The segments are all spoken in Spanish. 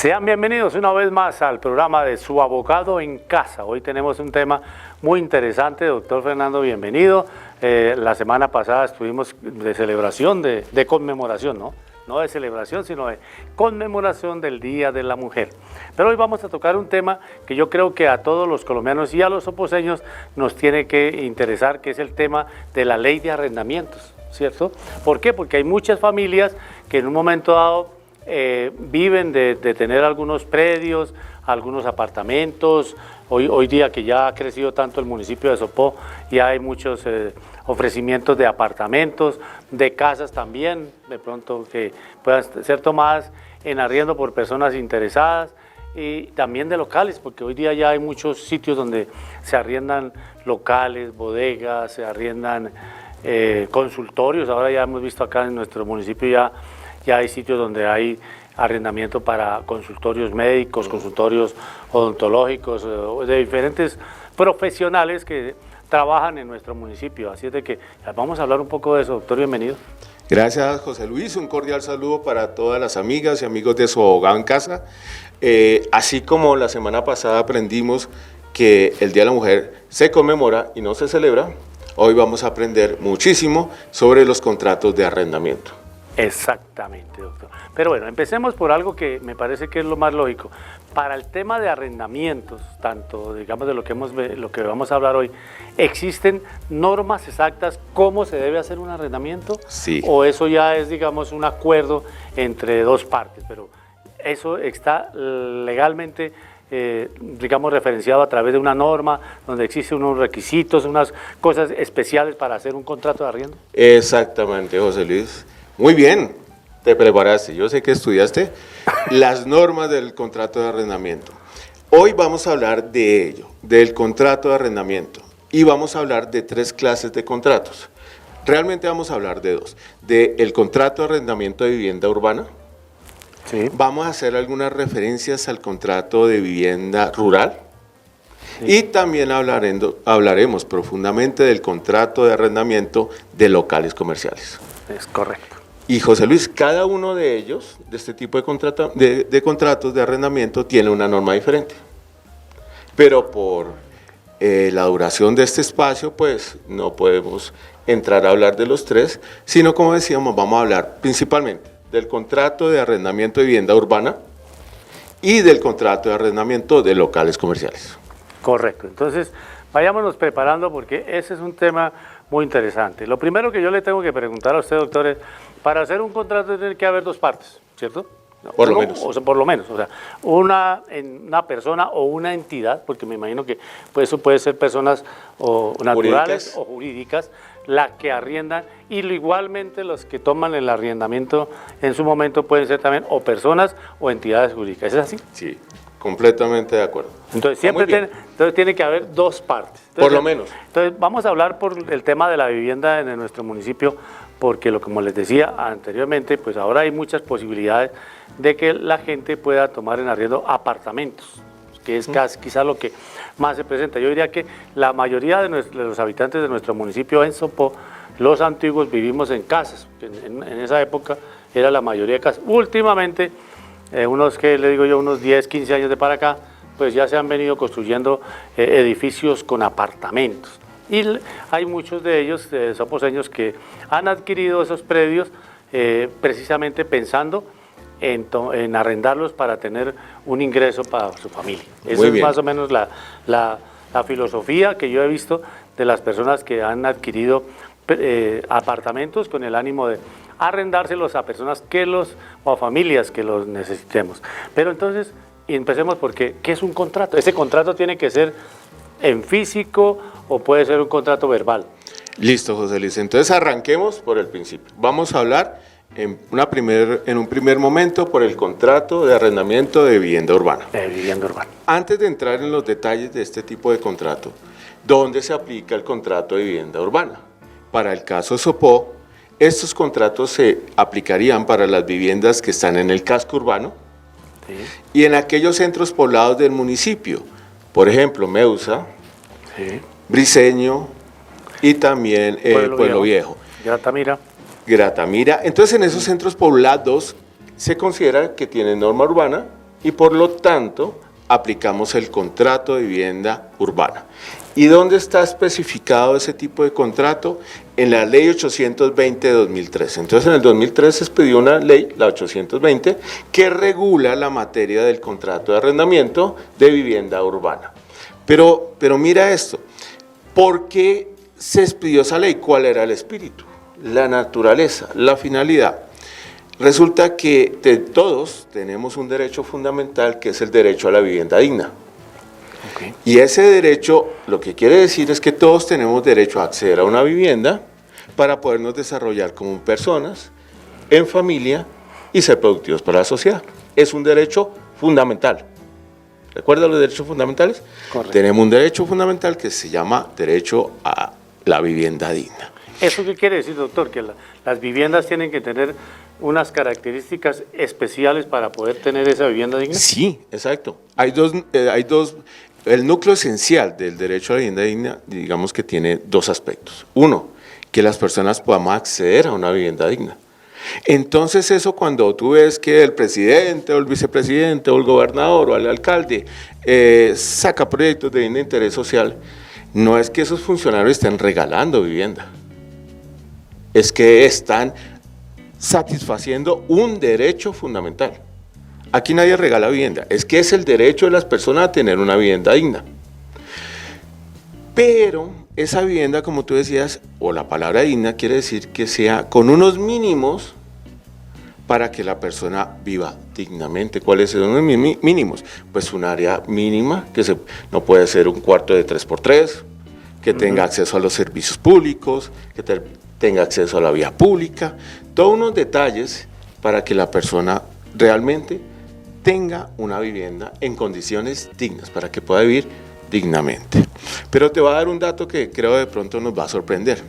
Sean bienvenidos una vez más al programa de Su Abogado en Casa. Hoy tenemos un tema muy interesante. Doctor Fernando, bienvenido. La semana pasada estuvimos de celebración, de conmemoración, ¿no? No de celebración, sino de conmemoración del Día de la Mujer. Pero hoy vamos a tocar un tema que yo creo que a todos los colombianos y a los soposeños nos tiene que interesar, que es el tema de la ley de arrendamientos, ¿cierto? ¿Por qué? Porque hay muchas familias que en un momento dado viven de tener algunos predios, algunos apartamentos. Hoy día que ya ha crecido tanto el municipio de Sopó, ya hay muchos ofrecimientos de apartamentos, de casas también, de pronto que puedan ser tomadas en arriendo por personas interesadas, y también de locales, porque hoy día ya hay muchos sitios donde se arriendan locales, bodegas, se arriendan consultorios. Ahora ya hemos visto acá en nuestro municipio ya hay sitios donde hay arrendamiento para consultorios médicos, consultorios odontológicos, de diferentes profesionales que trabajan en nuestro municipio. Así es de que vamos a hablar un poco de eso. Doctor, bienvenido. Gracias, José Luis. Un cordial saludo para todas las amigas y amigos de Su Abogado en Casa. Así como la semana pasada aprendimos que el Día de la Mujer se conmemora y no se celebra, hoy vamos a aprender muchísimo sobre los contratos de arrendamiento. Exactamente, doctor. Pero bueno, empecemos por algo que me parece que es lo más lógico. Para el tema de arrendamientos, tanto digamos de lo que vamos a hablar hoy, ¿existen normas exactas cómo se debe hacer un arrendamiento? Sí. ¿O eso ya es, digamos, un acuerdo entre dos partes? Pero eso está legalmente, digamos, referenciado a través de una norma donde existen unos requisitos, unas cosas especiales para hacer un contrato de arriendo. Exactamente, José Luis. Muy bien, te preparaste. Yo sé que estudiaste las normas del contrato de arrendamiento. Hoy vamos a hablar de ello, del contrato de arrendamiento, y vamos a hablar de tres clases de contratos. Realmente vamos a hablar de dos: del contrato de arrendamiento de vivienda urbana. Sí. Vamos a hacer algunas referencias al contrato de vivienda rural. Sí. Y también hablaremos profundamente del contrato de arrendamiento de locales comerciales. Es correcto. Y José Luis, cada uno de ellos, de este tipo de contratos de arrendamiento, tiene una norma diferente. Pero por la duración de este espacio, pues no podemos entrar a hablar de los tres, sino, como decíamos, vamos a hablar principalmente del contrato de arrendamiento de vivienda urbana y del contrato de arrendamiento de locales comerciales. Correcto. Entonces, vayámonos preparando porque ese es un tema muy interesante. Lo primero que yo le tengo que preguntar a usted, doctor, es: para hacer un contrato tiene que haber dos partes, ¿cierto? Por lo menos. O sea, por lo menos, o sea, una persona o una entidad, porque me imagino que pues, eso puede ser personas o naturales o jurídicas, las que arriendan, y igualmente los que toman el arrendamiento en su momento pueden ser también o personas o entidades jurídicas. ¿Es así? Sí, completamente de acuerdo. Entonces siempre tiene que haber dos partes. Entonces, por lo menos. Entonces vamos a hablar por el tema de la vivienda en nuestro municipio, porque como les decía anteriormente, pues ahora hay muchas posibilidades de que la gente pueda tomar en arriendo apartamentos, que es quizás lo que más se presenta. Yo diría que la mayoría de los habitantes de nuestro municipio en Sopó, los antiguos, vivimos en casas. En esa época era la mayoría de casas. Últimamente, unos 10, 15 años de para acá, pues ya se han venido construyendo edificios con apartamentos. Y hay muchos de ellos, soposeños, que han adquirido esos predios precisamente pensando en arrendarlos para tener un ingreso para su familia. Esa es más o menos la filosofía que yo he visto de las personas que han adquirido apartamentos con el ánimo de arrendárselos a personas o a familias que los necesitemos. Pero entonces, empecemos porque, ¿qué es un contrato? ¿Ese contrato tiene que ser en físico o puede ser un contrato verbal? Listo, José Luis. Entonces arranquemos por el principio. Vamos a hablar en un primer momento por el contrato de arrendamiento de vivienda urbana. De vivienda urbana. Antes de entrar en los detalles de este tipo de contrato, ¿dónde se aplica el contrato de vivienda urbana? Para el caso Sopó, estos contratos se aplicarían para las viviendas que están en el casco urbano, sí, y en aquellos centros poblados del municipio, por ejemplo, Meusa, sí, Briceño y también Pueblo Viejo. Gratamira. Entonces, en esos centros poblados se considera que tienen norma urbana y por lo tanto aplicamos el contrato de vivienda urbana. ¿Y dónde está especificado ese tipo de contrato? En la ley 820 de 2013. Entonces en el 2013 se expidió una ley, la 820, que regula la materia del contrato de arrendamiento de vivienda urbana. Pero mira esto, ¿por qué se expidió esa ley? ¿Cuál era el espíritu? La naturaleza, la finalidad. Resulta que todos tenemos un derecho fundamental que es el derecho a la vivienda digna. Okay. Y ese derecho, lo que quiere decir es que todos tenemos derecho a acceder a una vivienda para podernos desarrollar como personas, en familia y ser productivos para la sociedad. Es un derecho fundamental. ¿Recuerdan los derechos fundamentales? Correcto. Tenemos un derecho fundamental que se llama derecho a la vivienda digna. ¿Eso qué quiere decir, doctor? Que las viviendas tienen que tener unas características especiales para poder tener esa vivienda digna. Sí, exacto. Hay dos, el núcleo esencial del derecho a la vivienda digna, digamos que tiene dos aspectos. Uno, que las personas podamos acceder a una vivienda digna. Entonces eso, cuando tú ves que el presidente o el vicepresidente o el gobernador o el alcalde saca proyectos de interés social, no es que esos funcionarios estén regalando vivienda, es que están satisfaciendo un derecho fundamental. Aquí nadie regala vivienda, es que es el derecho de las personas a tener una vivienda digna. Pero esa vivienda, como tú decías, o la palabra digna quiere decir que sea con unos mínimos para que la persona viva dignamente. ¿Cuáles son los mínimos? Pues un área mínima, que no puede ser un cuarto de 3x3, que tenga acceso a los servicios públicos, que tenga acceso a la vía pública, todos unos detalles para que la persona realmente tenga una vivienda en condiciones dignas, para que pueda vivir dignamente. Pero te voy a dar un dato que creo de pronto nos va a sorprender.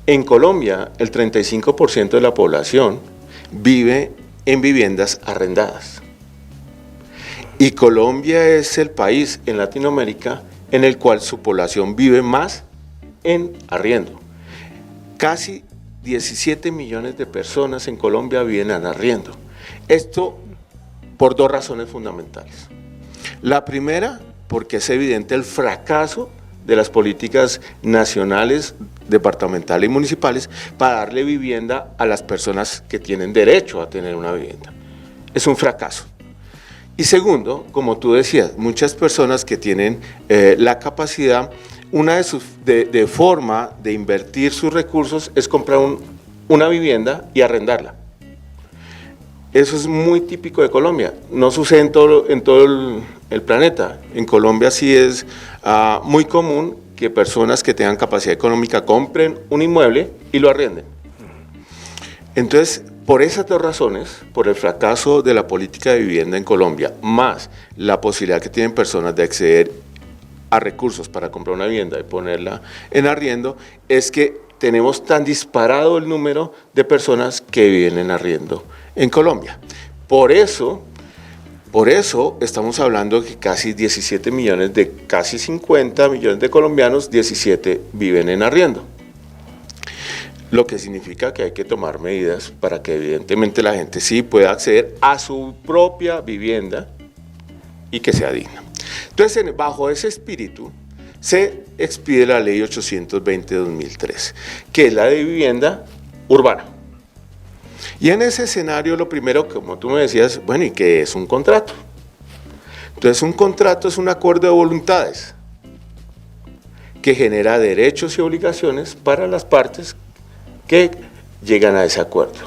En Colombia, el 35% de la población vive en viviendas arrendadas. Y Colombia es el país en Latinoamérica en el cual su población vive más en arriendo. Casi 17 millones de personas en Colombia viven en arriendo. Esto por dos razones fundamentales. La primera, porque es evidente el fracaso de las políticas nacionales, departamentales y municipales para darle vivienda a las personas que tienen derecho a tener una vivienda. Es un fracaso. Y segundo, como tú decías, muchas personas que tienen la capacidad, una de forma de invertir sus recursos es comprar una vivienda y arrendarla. Eso es muy típico de Colombia, no sucede en todo el planeta. En Colombia sí es muy común que personas que tengan capacidad económica compren un inmueble y lo arrenden. Entonces, por esas dos razones, por el fracaso de la política de vivienda en Colombia, más la posibilidad que tienen personas de acceder a recursos para comprar una vivienda y ponerla en arriendo, es que tenemos tan disparado el número de personas que viven en arriendo en Colombia. Por eso estamos hablando que casi 17 millones de casi 50 millones de colombianos, 17 viven en arriendo. Lo que significa que hay que tomar medidas para que evidentemente la gente sí pueda acceder a su propia vivienda y que sea digna. Entonces, bajo ese espíritu, se expide la ley 820 de 2003, que es la de vivienda urbana. Y en ese escenario, lo primero, como tú me decías, bueno, ¿y qué es un contrato? Entonces, un contrato es un acuerdo de voluntades que genera derechos y obligaciones para las partes que llegan a ese acuerdo.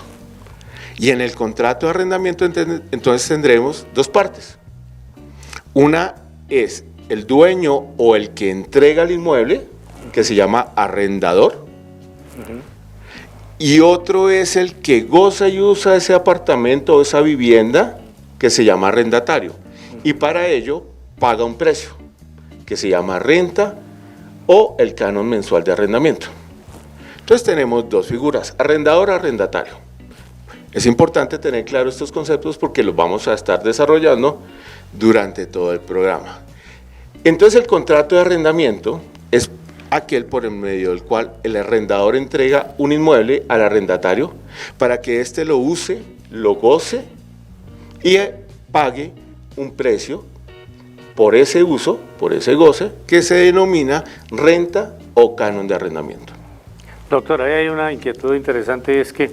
Y en el contrato de arrendamiento, entonces tendremos dos partes. Una es el dueño o el que entrega el inmueble, que se llama arrendador, y otro es el que goza y usa ese apartamento o esa vivienda, que se llama arrendatario, y para ello paga un precio, que se llama renta o el canon mensual de arrendamiento. Entonces tenemos dos figuras, arrendador, arrendatario. Es importante tener claro estos conceptos porque los vamos a estar desarrollando durante todo el programa. Entonces el contrato de arrendamiento es aquel por el medio del cual el arrendador entrega un inmueble al arrendatario para que éste lo use, lo goce y pague un precio por ese uso, por ese goce, que se denomina renta o canon de arrendamiento. Doctor, ahí hay una inquietud interesante, es que,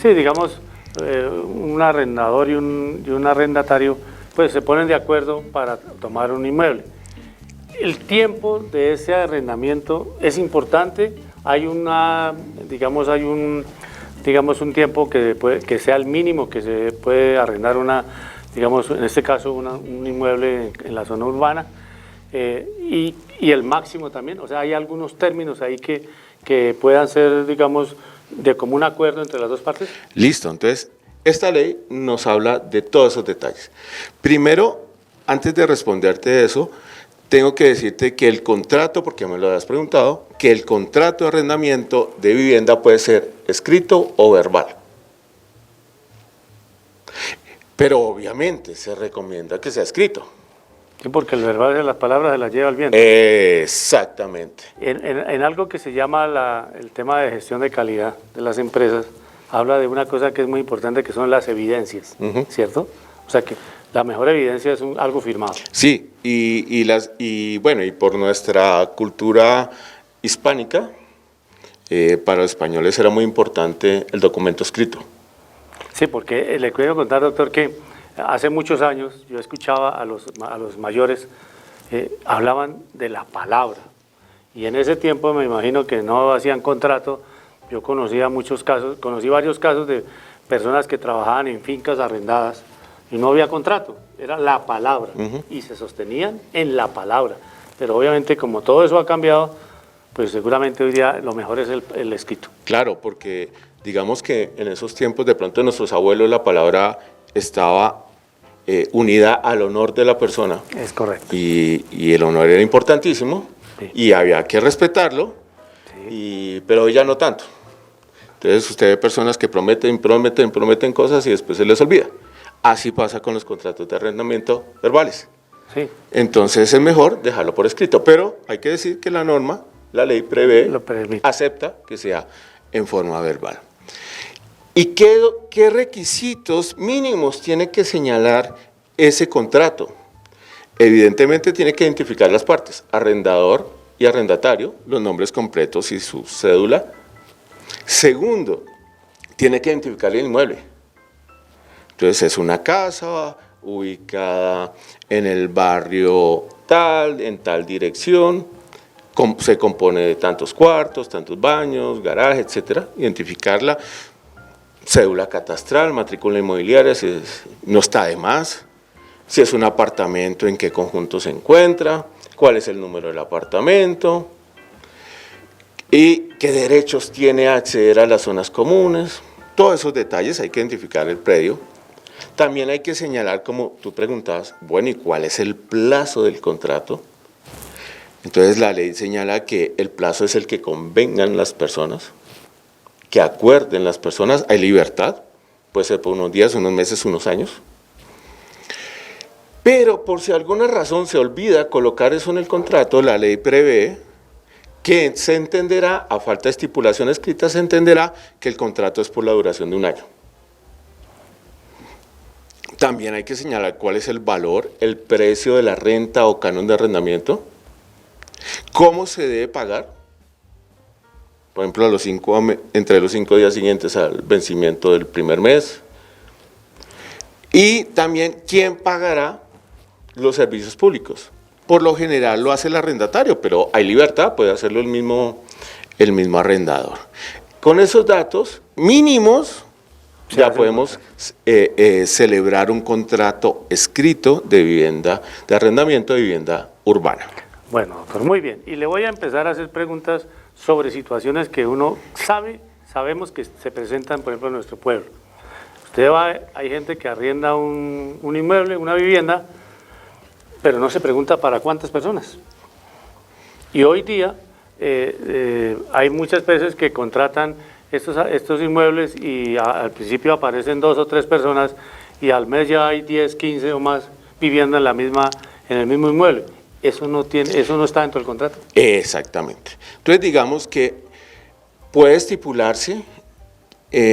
sí, digamos, un arrendador y un arrendatario, pues se ponen de acuerdo para tomar un inmueble. El tiempo de ese arrendamiento es importante, hay un tiempo que sea el mínimo que se puede arrendar digamos, en este caso un inmueble en la zona urbana, y el máximo también, o sea, hay algunos términos ahí que puedan ser, digamos, de común acuerdo entre las dos partes. Listo, entonces, esta ley nos habla de todos esos detalles. Primero, antes de responderte eso, tengo que decirte que el contrato, porque me lo has preguntado, que el contrato de arrendamiento de vivienda puede ser escrito o verbal. Pero obviamente se recomienda que sea escrito. Sí, porque el verbal de las palabras se las lleva el viento. Exactamente. En algo que se llama el tema de gestión de calidad de las empresas, habla de una cosa que es muy importante, que son las evidencias, ¿cierto? O sea que la mejor evidencia es algo firmado. Sí, y bueno, y por nuestra cultura hispánica, para los españoles era muy importante el documento escrito. Sí, porque le quiero contar, doctor, que hace muchos años yo escuchaba a los mayores, hablaban de la palabra, y en ese tiempo me imagino que no hacían contrato. Yo conocí varios casos de personas que trabajaban en fincas arrendadas y no había contrato, era la palabra, y se sostenían en la palabra. Pero obviamente, como todo eso ha cambiado, pues seguramente hoy día lo mejor es el escrito. Claro, porque digamos que en esos tiempos de pronto nuestros abuelos la palabra estaba unida al honor de la persona. Es correcto. Y el honor era importantísimo, sí, y había que respetarlo, sí, pero hoy ya no tanto. Entonces usted ve personas que prometen cosas y después se les olvida. Así pasa con los contratos de arrendamiento verbales. Sí. Entonces es mejor dejarlo por escrito, pero hay que decir que la norma, la ley prevé, acepta que sea en forma verbal. ¿Y qué requisitos mínimos tiene que señalar ese contrato? Evidentemente tiene que identificar las partes, arrendador y arrendatario, los nombres completos y su cédula. Segundo, tiene que identificar el inmueble. Entonces es una casa ubicada en el barrio tal, en tal dirección, se compone de tantos cuartos, tantos baños, garaje, etcétera. Identificarla, cédula catastral, matrícula inmobiliaria, no está de más. Si es un apartamento, en qué conjunto se encuentra, cuál es el número del apartamento y qué derechos tiene a acceder a las zonas comunes. Todos esos detalles hay que identificar el predio. También hay que señalar, como tú preguntabas, bueno, ¿y cuál es el plazo del contrato? Entonces la ley señala que el plazo es el que convengan las personas, que acuerden las personas. Hay libertad, puede ser por unos días, unos meses, unos años. Pero por si alguna razón se olvida colocar eso en el contrato, la ley prevé que se entenderá, a falta de estipulación escrita, se entenderá que el contrato es por la duración de un año. También hay que señalar cuál es el valor, el precio de la renta o canon de arrendamiento, cómo se debe pagar, por ejemplo, entre los 5 días siguientes al vencimiento del primer mes, y también quién pagará los servicios públicos. Por lo general lo hace el arrendatario, pero hay libertad, puede hacerlo el mismo arrendador. Con esos datos mínimos ya podemos celebrar un contrato escrito de vivienda, de arrendamiento de vivienda urbana. Bueno, doctor, muy bien. Y le voy a empezar a hacer preguntas sobre situaciones que uno sabemos que se presentan, por ejemplo, en nuestro pueblo. Hay gente que arrienda un inmueble, una vivienda, pero no se pregunta para cuántas personas. Y hoy día hay muchas veces que contratan estos inmuebles y al principio aparecen 2 o 3 personas y al mes ya hay 10, 15 o más viviendo en el mismo inmueble. Eso no está dentro del contrato. Exactamente. Entonces digamos que puede estipularse,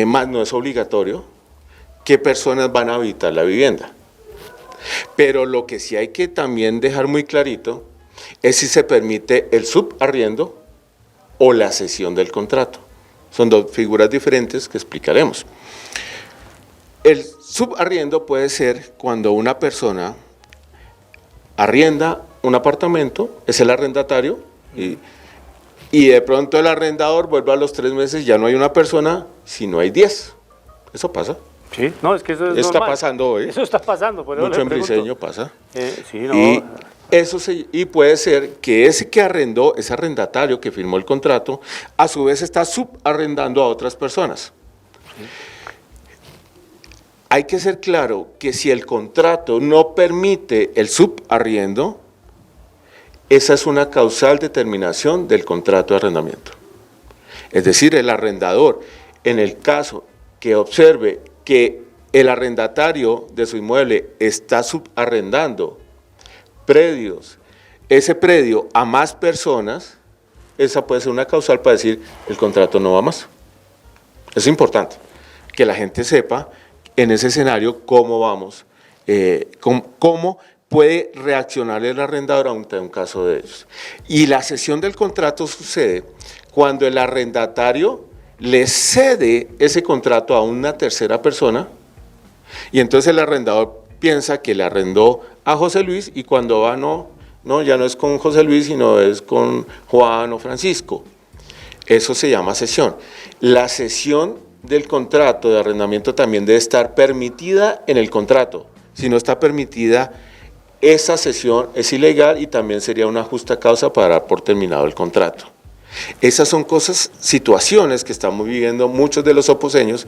más no es obligatorio, qué personas van a habitar la vivienda. Pero lo que sí hay que también dejar muy clarito es si se permite el subarriendo o la cesión del contrato. Son dos figuras diferentes que explicaremos. El subarriendo puede ser cuando una persona arrienda un apartamento, es el arrendatario, y de pronto el arrendador vuelve a los 3 meses, ya no hay una persona, sino hay 10. Eso pasa. Sí, no, es que eso es Está normal. pasando hoy. Eso está pasando. Por eso Mucho le en pregunto. Briceño pasa. Sí, no. Y puede ser que ese que arrendó, ese arrendatario que firmó el contrato, a su vez está subarrendando a otras personas. Sí. Hay que ser claro que si el contrato no permite el subarriendo, esa es una causal determinación del contrato de arrendamiento. Es decir, el arrendador, en el caso que observe que el arrendatario de su inmueble está subarrendando ese predio a más personas, esa puede ser una causal para decir el contrato no va más. Es importante que la gente sepa en ese escenario cómo vamos, cómo puede reaccionar el arrendador ante un caso de ellos. Y la cesión del contrato sucede cuando el arrendatario le cede ese contrato a una tercera persona y entonces el arrendador piensa que le arrendó a José Luis y cuando va no, ya no es con José Luis, sino es con Juan o Francisco. Eso se llama cesión. La cesión del contrato de arrendamiento también debe estar permitida en el contrato. Si no está permitida, esa cesión es ilegal y también sería una justa causa para dar por terminado el contrato. Esas son situaciones que estamos viviendo muchos de los oposeños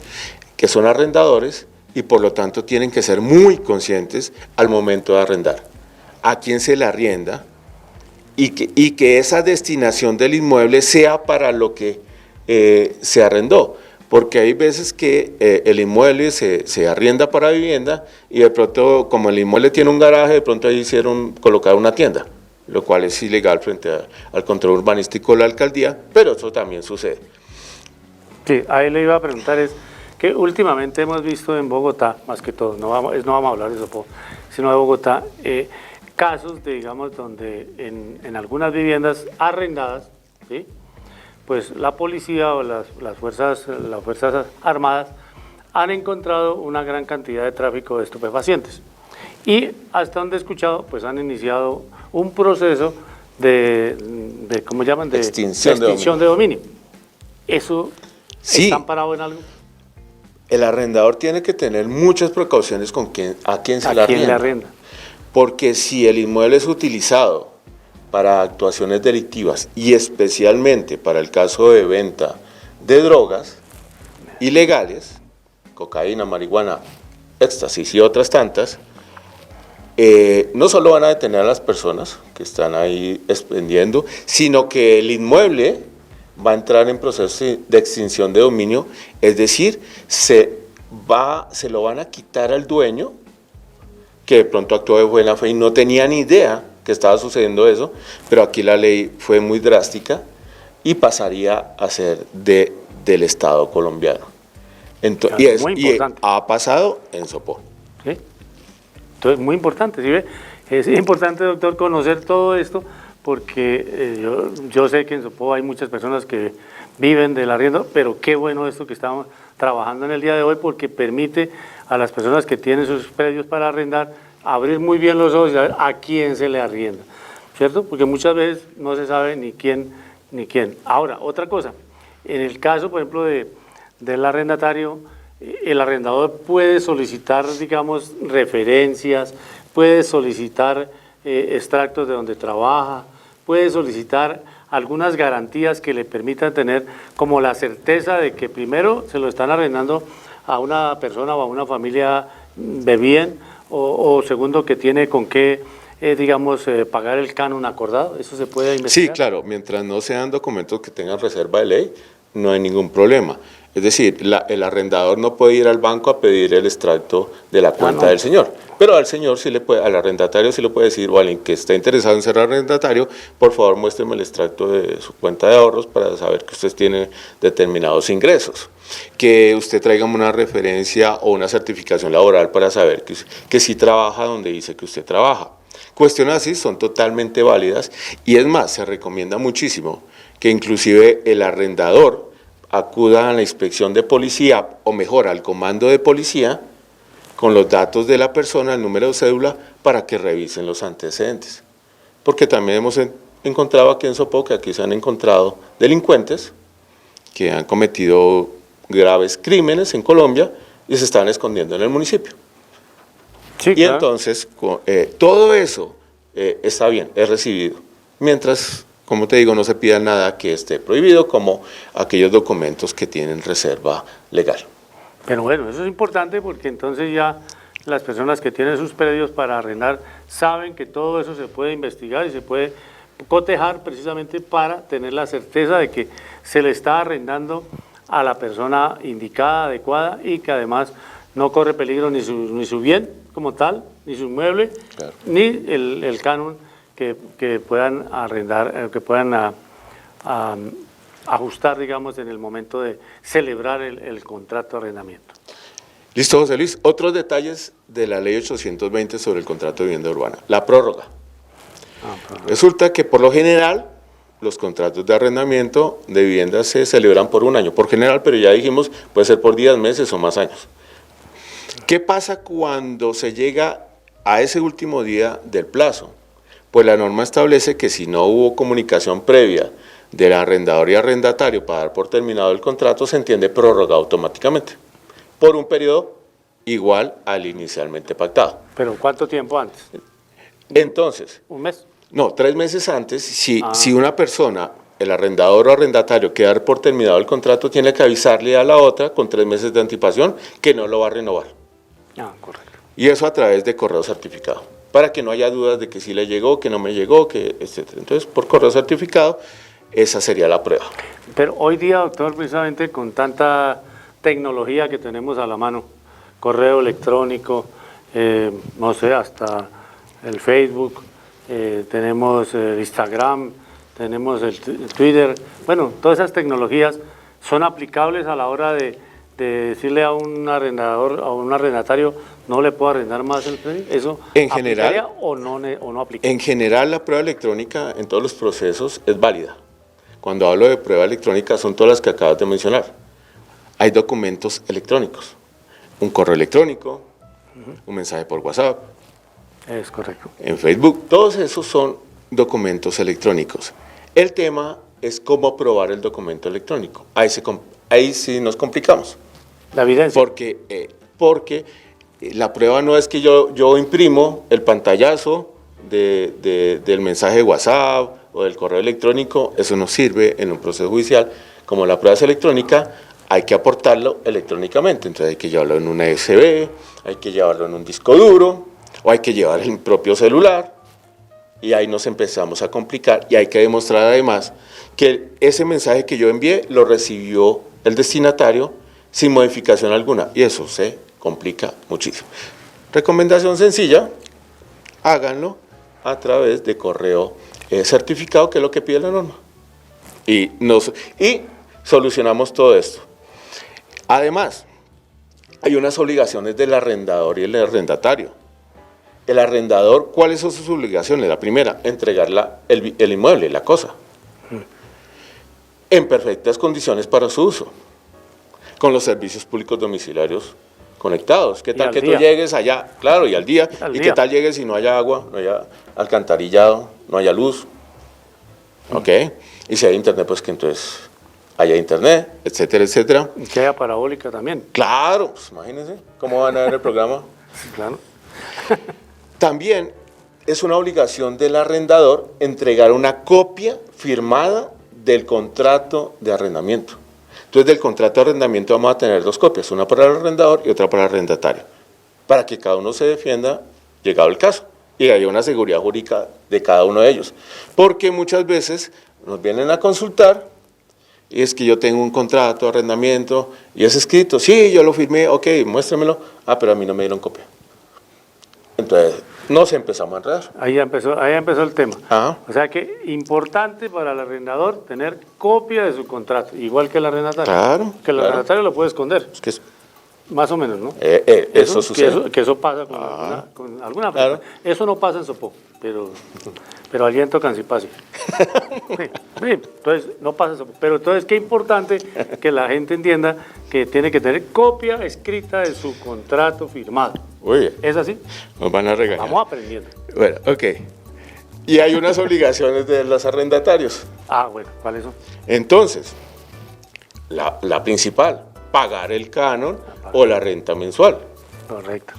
que son arrendadores y por lo tanto tienen que ser muy conscientes al momento de arrendar. A quién se le arrienda y que esa destinación del inmueble sea para lo que se arrendó. Porque hay veces que el inmueble se arrienda para vivienda y de pronto, como el inmueble tiene un garaje, de pronto ahí colocar una tienda, lo cual es ilegal frente al control urbanístico de la alcaldía, pero eso también sucede. Sí, ahí le iba a preguntar es que últimamente hemos visto en Bogotá, más que todo, no vamos a hablar de Sopó, sino de Bogotá, casos, digamos, donde en algunas viviendas arrendadas, ¿sí?, pues la policía o las fuerzas armadas han encontrado una gran cantidad de tráfico de estupefacientes. Y hasta donde he escuchado, pues han iniciado un proceso de ¿cómo llaman? De extinción de dominio. ¿Eso sí, está amparado en algo? El arrendador tiene que tener muchas precauciones con a quién se le arrienda. Porque si el inmueble es utilizado para actuaciones delictivas y especialmente para el caso de venta de drogas ilegales, cocaína, marihuana, éxtasis y otras tantas, no solo van a detener a las personas que están ahí expendiendo, sino que el inmueble va a entrar en proceso de extinción de dominio, es decir, se lo van a quitar al dueño que de pronto actuó de buena fe y no tenía ni idea que estaba sucediendo eso, pero aquí la ley fue muy drástica y pasaría a ser del Estado colombiano. Entonces, y ha pasado en Sopó. ¿Sí? Entonces, muy importante, ¿sí ve? Es importante, doctor, conocer todo esto, porque yo sé que en Sopó hay muchas personas que viven del arriendo, pero qué bueno esto que estamos trabajando en el día de hoy, porque permite a las personas que tienen sus predios para arrendar abrir muy bien los ojos y saber a quién se le arrienda, ¿cierto? Porque muchas veces no se sabe ni quién. Ahora, otra cosa, en el caso, por ejemplo, del arrendatario, el arrendador puede solicitar, digamos, referencias, puede solicitar extractos de donde trabaja, puede solicitar algunas garantías que le permitan tener como la certeza de que primero se lo están arrendando a una persona o a una familia de bien, o segundo, que tiene con qué, digamos, pagar el canon acordado. ¿Eso se puede investigar? Sí, claro, mientras no sean documentos que tengan reserva de ley, no hay ningún problema. Es decir, el arrendador no puede ir al banco a pedir el extracto de la cuenta del señor, pero al señor sí le puede, al arrendatario sí le puede decir, o a alguien que esté interesado en ser arrendatario, por favor muéstreme el extracto de su cuenta de ahorros para saber que usted tiene determinados ingresos. Que usted traiga una referencia o una certificación laboral para saber que sí trabaja donde dice que usted trabaja. Cuestiones así son totalmente válidas y es más, se recomienda muchísimo que inclusive el arrendador acuda a la inspección de policía, o mejor, al comando de policía, con los datos de la persona, el número de cédula, para que revisen los antecedentes. Porque también hemos encontrado aquí en Sopó que aquí se han encontrado delincuentes que han cometido graves crímenes en Colombia y se están escondiendo en el municipio. Sí, y claro. entonces, todo eso está bien, es recibido. Mientras, como te digo, no se pida nada que esté prohibido, como aquellos documentos que tienen reserva legal. Pero bueno, eso es importante porque entonces ya las personas que tienen sus predios para arrendar saben que todo eso se puede investigar y se puede cotejar precisamente para tener la certeza de que se le está arrendando a la persona indicada, adecuada, y que además no corre peligro ni su bien como tal, ni su inmueble, claro, ni el canon que puedan arrendar, que puedan ajustar, digamos, en el momento de celebrar el contrato de arrendamiento. Listo, José Luis. Otros detalles de la Ley 820 sobre el contrato de vivienda urbana. La prórroga. Resulta que por lo general los contratos de arrendamiento de viviendas se celebran por un año, por general, pero ya dijimos, puede ser por días, meses o más años. ¿Qué pasa cuando se llega a ese último día del plazo? Pues la norma establece que si no hubo comunicación previa del arrendador y arrendatario para dar por terminado el contrato, se entiende prórroga automáticamente, por un periodo igual al inicialmente pactado. ¿Pero cuánto tiempo antes? Entonces, ¿Un mes? No, 3 meses antes, si una persona, el arrendador o arrendatario, queda por terminado el contrato, tiene que avisarle a la otra con 3 meses de anticipación que no lo va a renovar. Correcto. Y eso a través de correo certificado, para que no haya dudas de que sí le llegó, que no me llegó, que etc. Entonces, por correo certificado, esa sería la prueba. Pero hoy día, doctor, precisamente con tanta tecnología que tenemos a la mano, correo electrónico, no sé, hasta el Facebook, tenemos el Instagram, tenemos el Twitter, bueno, todas esas tecnologías son aplicables a la hora de decirle a un arrendador, a un arrendatario, no le puedo arrendar más el predio. ¿Eso en general o no aplica? En general, la prueba electrónica en todos los procesos es válida. Cuando hablo de prueba electrónica son todas las que acabas de mencionar. Hay documentos electrónicos, un correo electrónico, un mensaje por WhatsApp. Es correcto. En Facebook, todos esos son documentos electrónicos. El tema es cómo probar el documento electrónico. Ahí sí nos complicamos. La evidencia. Porque la prueba no es que yo imprimo el pantallazo del mensaje de WhatsApp o del correo electrónico, eso no sirve en un proceso judicial. Como la prueba es electrónica, hay que aportarlo electrónicamente. Entonces hay que llevarlo en una USB, hay que llevarlo en un disco duro, o hay que llevar el propio celular, y ahí nos empezamos a complicar, y hay que demostrar además que ese mensaje que yo envié lo recibió el destinatario sin modificación alguna, y eso se complica muchísimo. Recomendación sencilla, háganlo a través de correo certificado, que es lo que pide la norma, y solucionamos todo esto. Además, hay unas obligaciones del arrendador y el arrendatario. El arrendador, ¿cuáles son sus obligaciones? La primera, entregar el inmueble, la cosa, en perfectas condiciones para su uso, con los servicios públicos domiciliarios conectados. ¿Qué tal que tú llegues allá? Claro, y al día. ¿Y qué tal llegues si no haya agua, no haya alcantarillado, no haya luz? ¿Ok? Y si hay internet, pues que entonces haya internet, etcétera, etcétera. Y que haya parabólica también. Claro, pues imagínense cómo van a ver el programa. Sí, claro. También es una obligación del arrendador entregar una copia firmada del contrato de arrendamiento. Entonces, del contrato de arrendamiento vamos a tener 2 copias, una para el arrendador y otra para el arrendatario, para que cada uno se defienda llegado el caso y haya una seguridad jurídica de cada uno de ellos. Porque muchas veces nos vienen a consultar y es que yo tengo un contrato de arrendamiento y es escrito, sí, yo lo firmé, ok, muéstramelo, pero a mí no me dieron copia. Entonces, nos empezamos a enredar. Ahí empezó el tema. Ajá. O sea que importante para el arrendador tener copia de su contrato, igual que el arrendatario. Claro. Que el claro. arrendatario lo puede esconder, Es que más o menos, ¿no? eso sucede. Que eso pasa con alguna persona. Claro. Eso no pasa en Sopó, pero aliento Cancipasi. Sí, entonces no pasa en Sopó. Pero entonces qué importante que la gente entienda que tiene que tener copia escrita de su contrato firmado. Oye, ¿Es así? nos van a regañar. Vamos aprendiendo. Bueno, ok. Y hay unas obligaciones de los arrendatarios. Bueno, ¿cuáles son? Entonces, la principal, pagar el canon o la renta mensual. Correcto.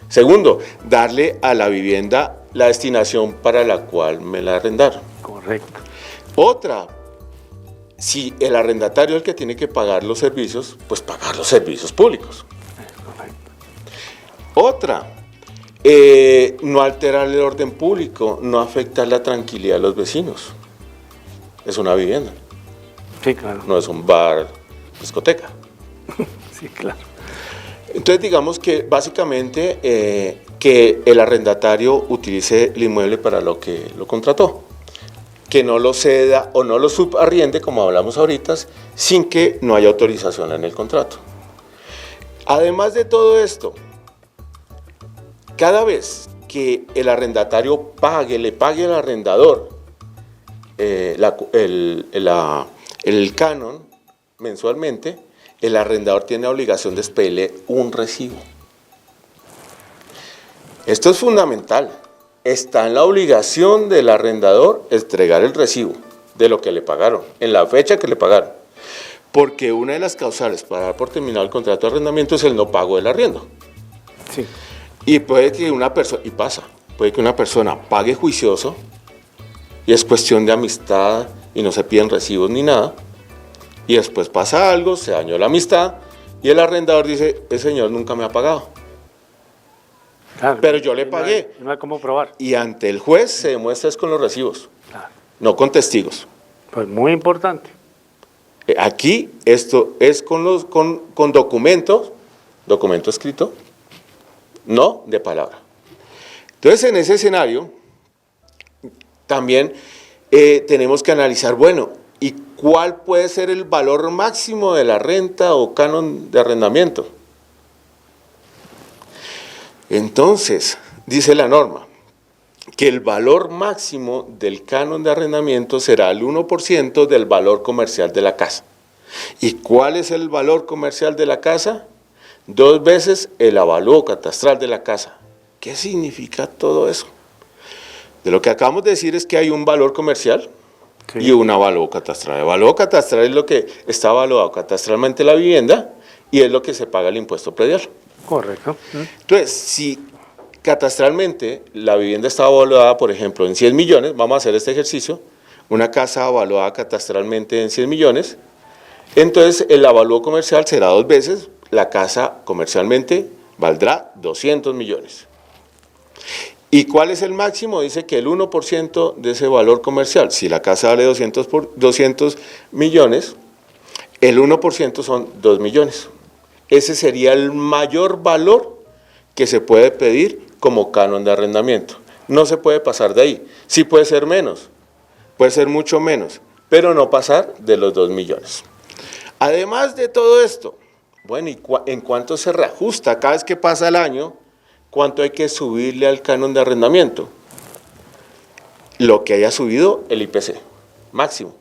Segundo, darle a la vivienda la destinación para la cual me la arrendaron. Correcto. Otra, si el arrendatario es el que tiene que pagar los servicios, pues pagar los servicios públicos. Correcto. Otra, no alterar el orden público, no afectar la tranquilidad de los vecinos. Es una vivienda, Sí, claro. no es un bar, discoteca. Sí, claro. Entonces digamos que básicamente que el arrendatario utilice el inmueble para lo que lo contrató, que no lo ceda o no lo subarriende, como hablamos ahorita, sin que no haya autorización en el contrato. Además de todo esto, cada vez que el arrendatario le pague al arrendador el canon mensualmente, el arrendador tiene obligación de expedirle un recibo. Esto es fundamental. Está en la obligación del arrendador entregar el recibo de lo que le pagaron, en la fecha que le pagaron. Porque una de las causales para dar por terminado el contrato de arrendamiento es el no pago del arriendo. Sí. Y puede que puede que una persona pague juicioso y es cuestión de amistad y no se piden recibos ni nada. Y después pasa algo, se dañó la amistad y el arrendador dice, el señor nunca me ha pagado. Claro, Pero yo le pagué. No hay cómo probar. Y ante el juez se demuestra es con los recibos, Claro. no con testigos. Pues muy importante. Aquí esto es con documento escrito, no de palabra. Entonces en ese escenario también tenemos que analizar, bueno, ¿y cuál puede ser el valor máximo de la renta o canon de arrendamiento? Entonces, dice la norma, que el valor máximo del canon de arrendamiento será el 1% del valor comercial de la casa. ¿Y cuál es el valor comercial de la casa? 2 veces el avalúo catastral de la casa. ¿Qué significa todo eso? De lo que acabamos de decir es que hay un valor comercial y un avalúo catastral. El avalúo catastral es lo que está evaluado catastralmente la vivienda y es lo que se paga el impuesto predial. Correcto. Entonces, si catastralmente la vivienda está evaluada, por ejemplo, en 100 millones, vamos a hacer este ejercicio, una casa evaluada catastralmente en 100 millones, entonces el avalúo comercial será 2 veces, la casa comercialmente valdrá 200 millones. ¿Y cuál es el máximo? Dice que el 1% de ese valor comercial, si la casa vale 200 millones, el 1% son 2 millones. Ese sería el mayor valor que se puede pedir como canon de arrendamiento. No se puede pasar de ahí. Sí puede ser menos, puede ser mucho menos, pero no pasar de los 2 millones. Además de todo esto, bueno, ¿y en cuánto se reajusta cada vez que pasa el año? ¿Cuánto hay que subirle al canon de arrendamiento? Lo que haya subido el IPC, máximo.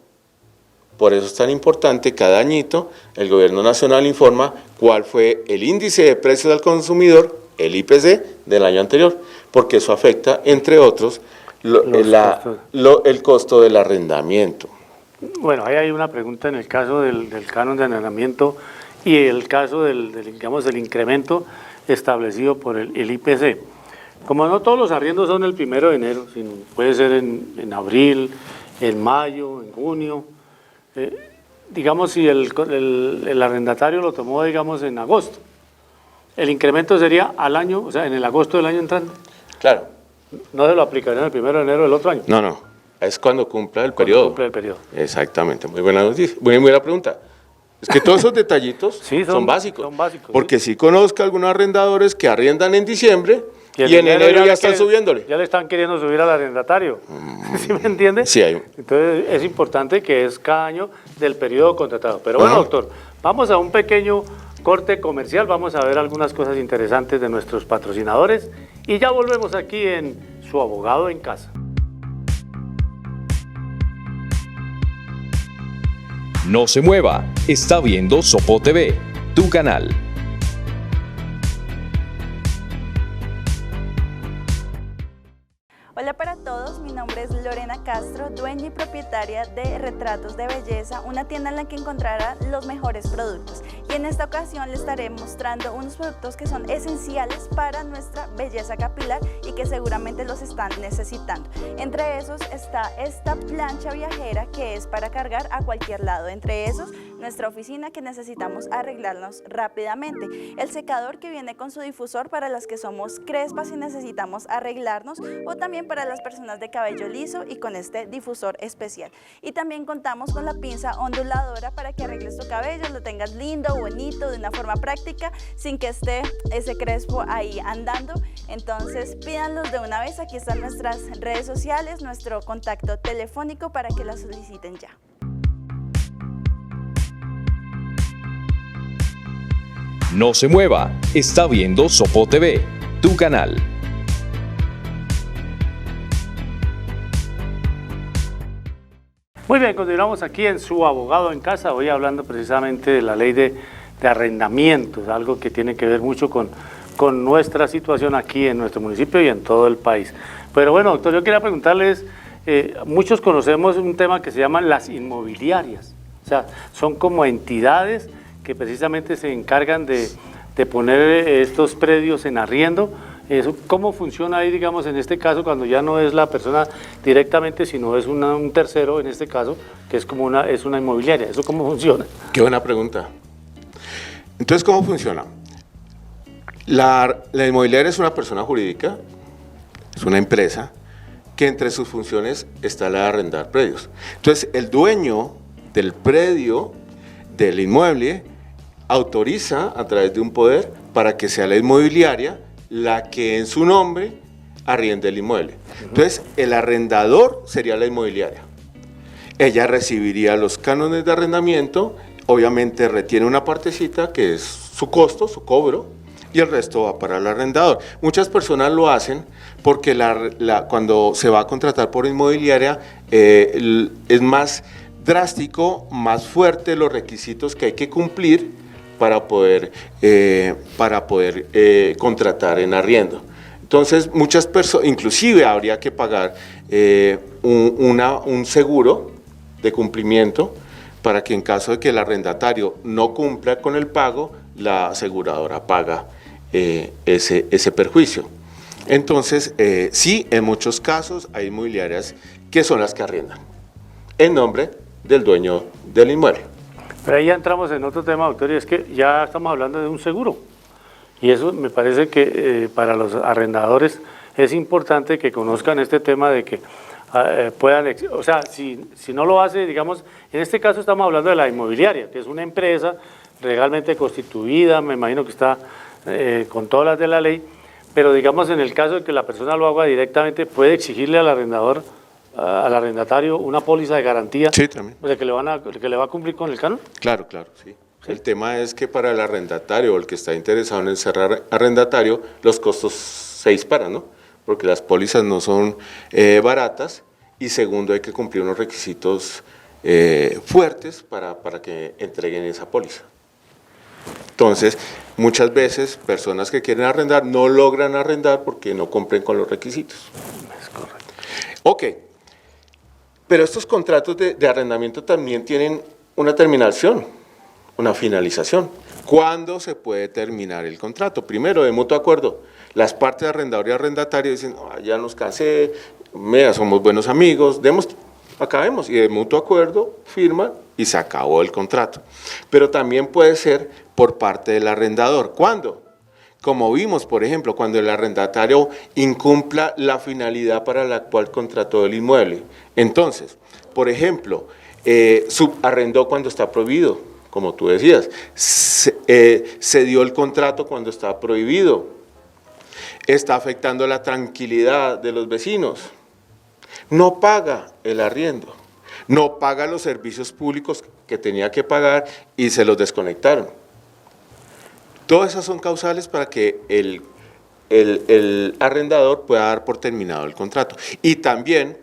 Por eso es tan importante, cada añito el gobierno nacional informa cuál fue el índice de precios al consumidor, el IPC, del año anterior, porque eso afecta, entre otros, el costo del arrendamiento. Bueno, ahí hay una pregunta en el caso del canon de arrendamiento y el caso digamos, del incremento establecido por el IPC. Como no todos los arriendos son el 1 de enero, sino puede ser en abril, en mayo, en junio. Digamos, si el arrendatario lo tomó, digamos, en agosto, el incremento sería al año, o sea, en el agosto del año entrante. Claro. No se lo aplicaría el 1 de enero del otro año. No. Es cuando cumpla el periodo. Cumple el periodo. Exactamente, muy buena noticia, muy buena pregunta. Es que todos esos detallitos Sí, son básicos. Son básicos. Porque sí conozco algunos arrendadores que arriendan en diciembre y en enero ya están subiéndole. Ya le están queriendo subir al arrendatario. ¿Sí me entiende? Sí, hay. Entonces es importante que es cada año del periodo contratado. Pero bueno, doctor, vamos a un pequeño corte comercial. Vamos a ver algunas cosas interesantes de nuestros patrocinadores y ya volvemos aquí en Su Abogado en Casa. No se mueva, está viendo Sopo TV, tu canal. Hola para todos, mi nombre es Lorena Castro, dueña y propietaria de Retratos de Belleza, una tienda en la que encontrará los mejores productos. Y en esta ocasión les estaré mostrando unos productos que son esenciales para nuestra belleza capilar y que seguramente los están necesitando. Entre esos está esta plancha viajera que es para cargar a cualquier lado. Entre esos, nuestra oficina que necesitamos arreglarnos rápidamente. El secador que viene con su difusor para las que somos crespas y necesitamos arreglarnos, o también para las personas de cabello liso y con este difusor especial. Y también contamos con la pinza onduladora para que arregles tu cabello, lo tengas lindo, bonito, de una forma práctica, sin que esté ese crespo ahí andando. Entonces pídanlos de una vez, aquí están nuestras redes sociales, nuestro contacto telefónico para que la soliciten ya. No se mueva, está viendo Sopo TV, tu canal. Muy bien, continuamos aquí en Su Abogado en Casa, hoy hablando precisamente de la ley de arrendamientos, algo que tiene que ver mucho con nuestra situación aquí en nuestro municipio y en todo el país. Pero bueno, doctor, yo quería preguntarles, muchos conocemos un tema que se llaman las inmobiliarias, o sea, son como entidades que precisamente se encargan de poner estos predios en arriendo. ¿Cómo funciona ahí, digamos, en este caso, cuando ya no es la persona directamente, sino es un tercero, en este caso, que es como una inmobiliaria? ¿Eso cómo funciona? Qué buena pregunta. Entonces, ¿cómo funciona? La inmobiliaria es una persona jurídica, es una empresa, que entre sus funciones está la de arrendar predios. Entonces, el dueño del predio, del inmueble, autoriza a través de un poder para que sea la inmobiliaria la que en su nombre arriende el inmueble. Entonces, el arrendador sería la inmobiliaria. Ella recibiría los cánones de arrendamiento, obviamente retiene una partecita que es su costo, su cobro, y el resto va para el arrendador. Muchas personas lo hacen porque cuando se va a contratar por inmobiliaria es más drástico, más fuerte los requisitos que hay que cumplir para poder contratar en arriendo. Entonces, muchas personas, inclusive habría que pagar un seguro de cumplimiento para que en caso de que el arrendatario no cumpla con el pago, la aseguradora paga ese perjuicio. Entonces, sí, en muchos casos hay inmobiliarias que son las que arriendan en nombre del dueño del inmueble. Pero ahí ya entramos en otro tema, doctor, y es que ya estamos hablando de un seguro. Y eso me parece que para los arrendadores es importante que conozcan este tema de que puedan, o sea, si no lo hace, digamos, en este caso estamos hablando de la inmobiliaria, que es una empresa legalmente constituida, me imagino que está con todas las de la ley, pero digamos en el caso de que la persona lo haga directamente, puede exigirle al arrendador, al arrendatario, una póliza de garantía. Sí, también. O sea, que le va a cumplir con el canon. Claro, sí. El tema es que para el arrendatario o el que está interesado en ser arrendatario, los costos se disparan, ¿no? Porque las pólizas no son baratas, y segundo, hay que cumplir unos requisitos fuertes para que entreguen esa póliza. Entonces, muchas veces personas que quieren arrendar no logran arrendar porque no cumplen con los requisitos. Es correcto. Ok, pero estos contratos de arrendamiento también tienen una terminación, una finalización. ¿Cuándo se puede terminar el contrato? Primero, de mutuo acuerdo. Las partes de arrendador y arrendatario dicen, ya nos cansé, somos buenos amigos, acabemos. Y de mutuo acuerdo firman y se acabó el contrato. Pero también puede ser por parte del arrendador. ¿Cuándo? como vimos, por ejemplo, cuando el arrendatario incumpla la finalidad para la cual contrató el inmueble. Entonces, por ejemplo, subarrendó cuando está prohibido, como tú decías, se dio el contrato cuando está prohibido, está afectando la tranquilidad de los vecinos, no paga el arriendo, no paga los servicios públicos que tenía que pagar y se los desconectaron. Todas esas son causales para que el arrendador pueda dar por terminado el contrato. Y también,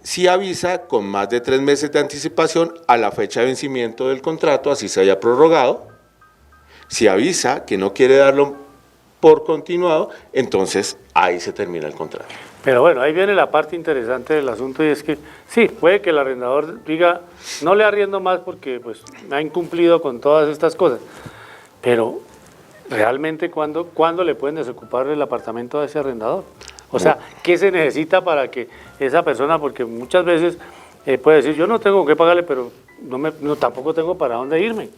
si avisa con más de 3 meses de anticipación a la fecha de vencimiento del contrato, así se haya prorrogado, si avisa que no quiere darlo por continuado, entonces ahí se termina el contrato. Pero bueno, ahí viene la parte interesante del asunto y es que sí, puede que el arrendador diga, no le arriendo más porque pues me ha incumplido con todas estas cosas, pero realmente ¿cuándo le pueden desocupar el apartamento a ese arrendador? O sea, ¿qué se necesita para que esa persona, porque muchas veces puede decir, yo no tengo que pagarle, pero tampoco tengo para dónde irme,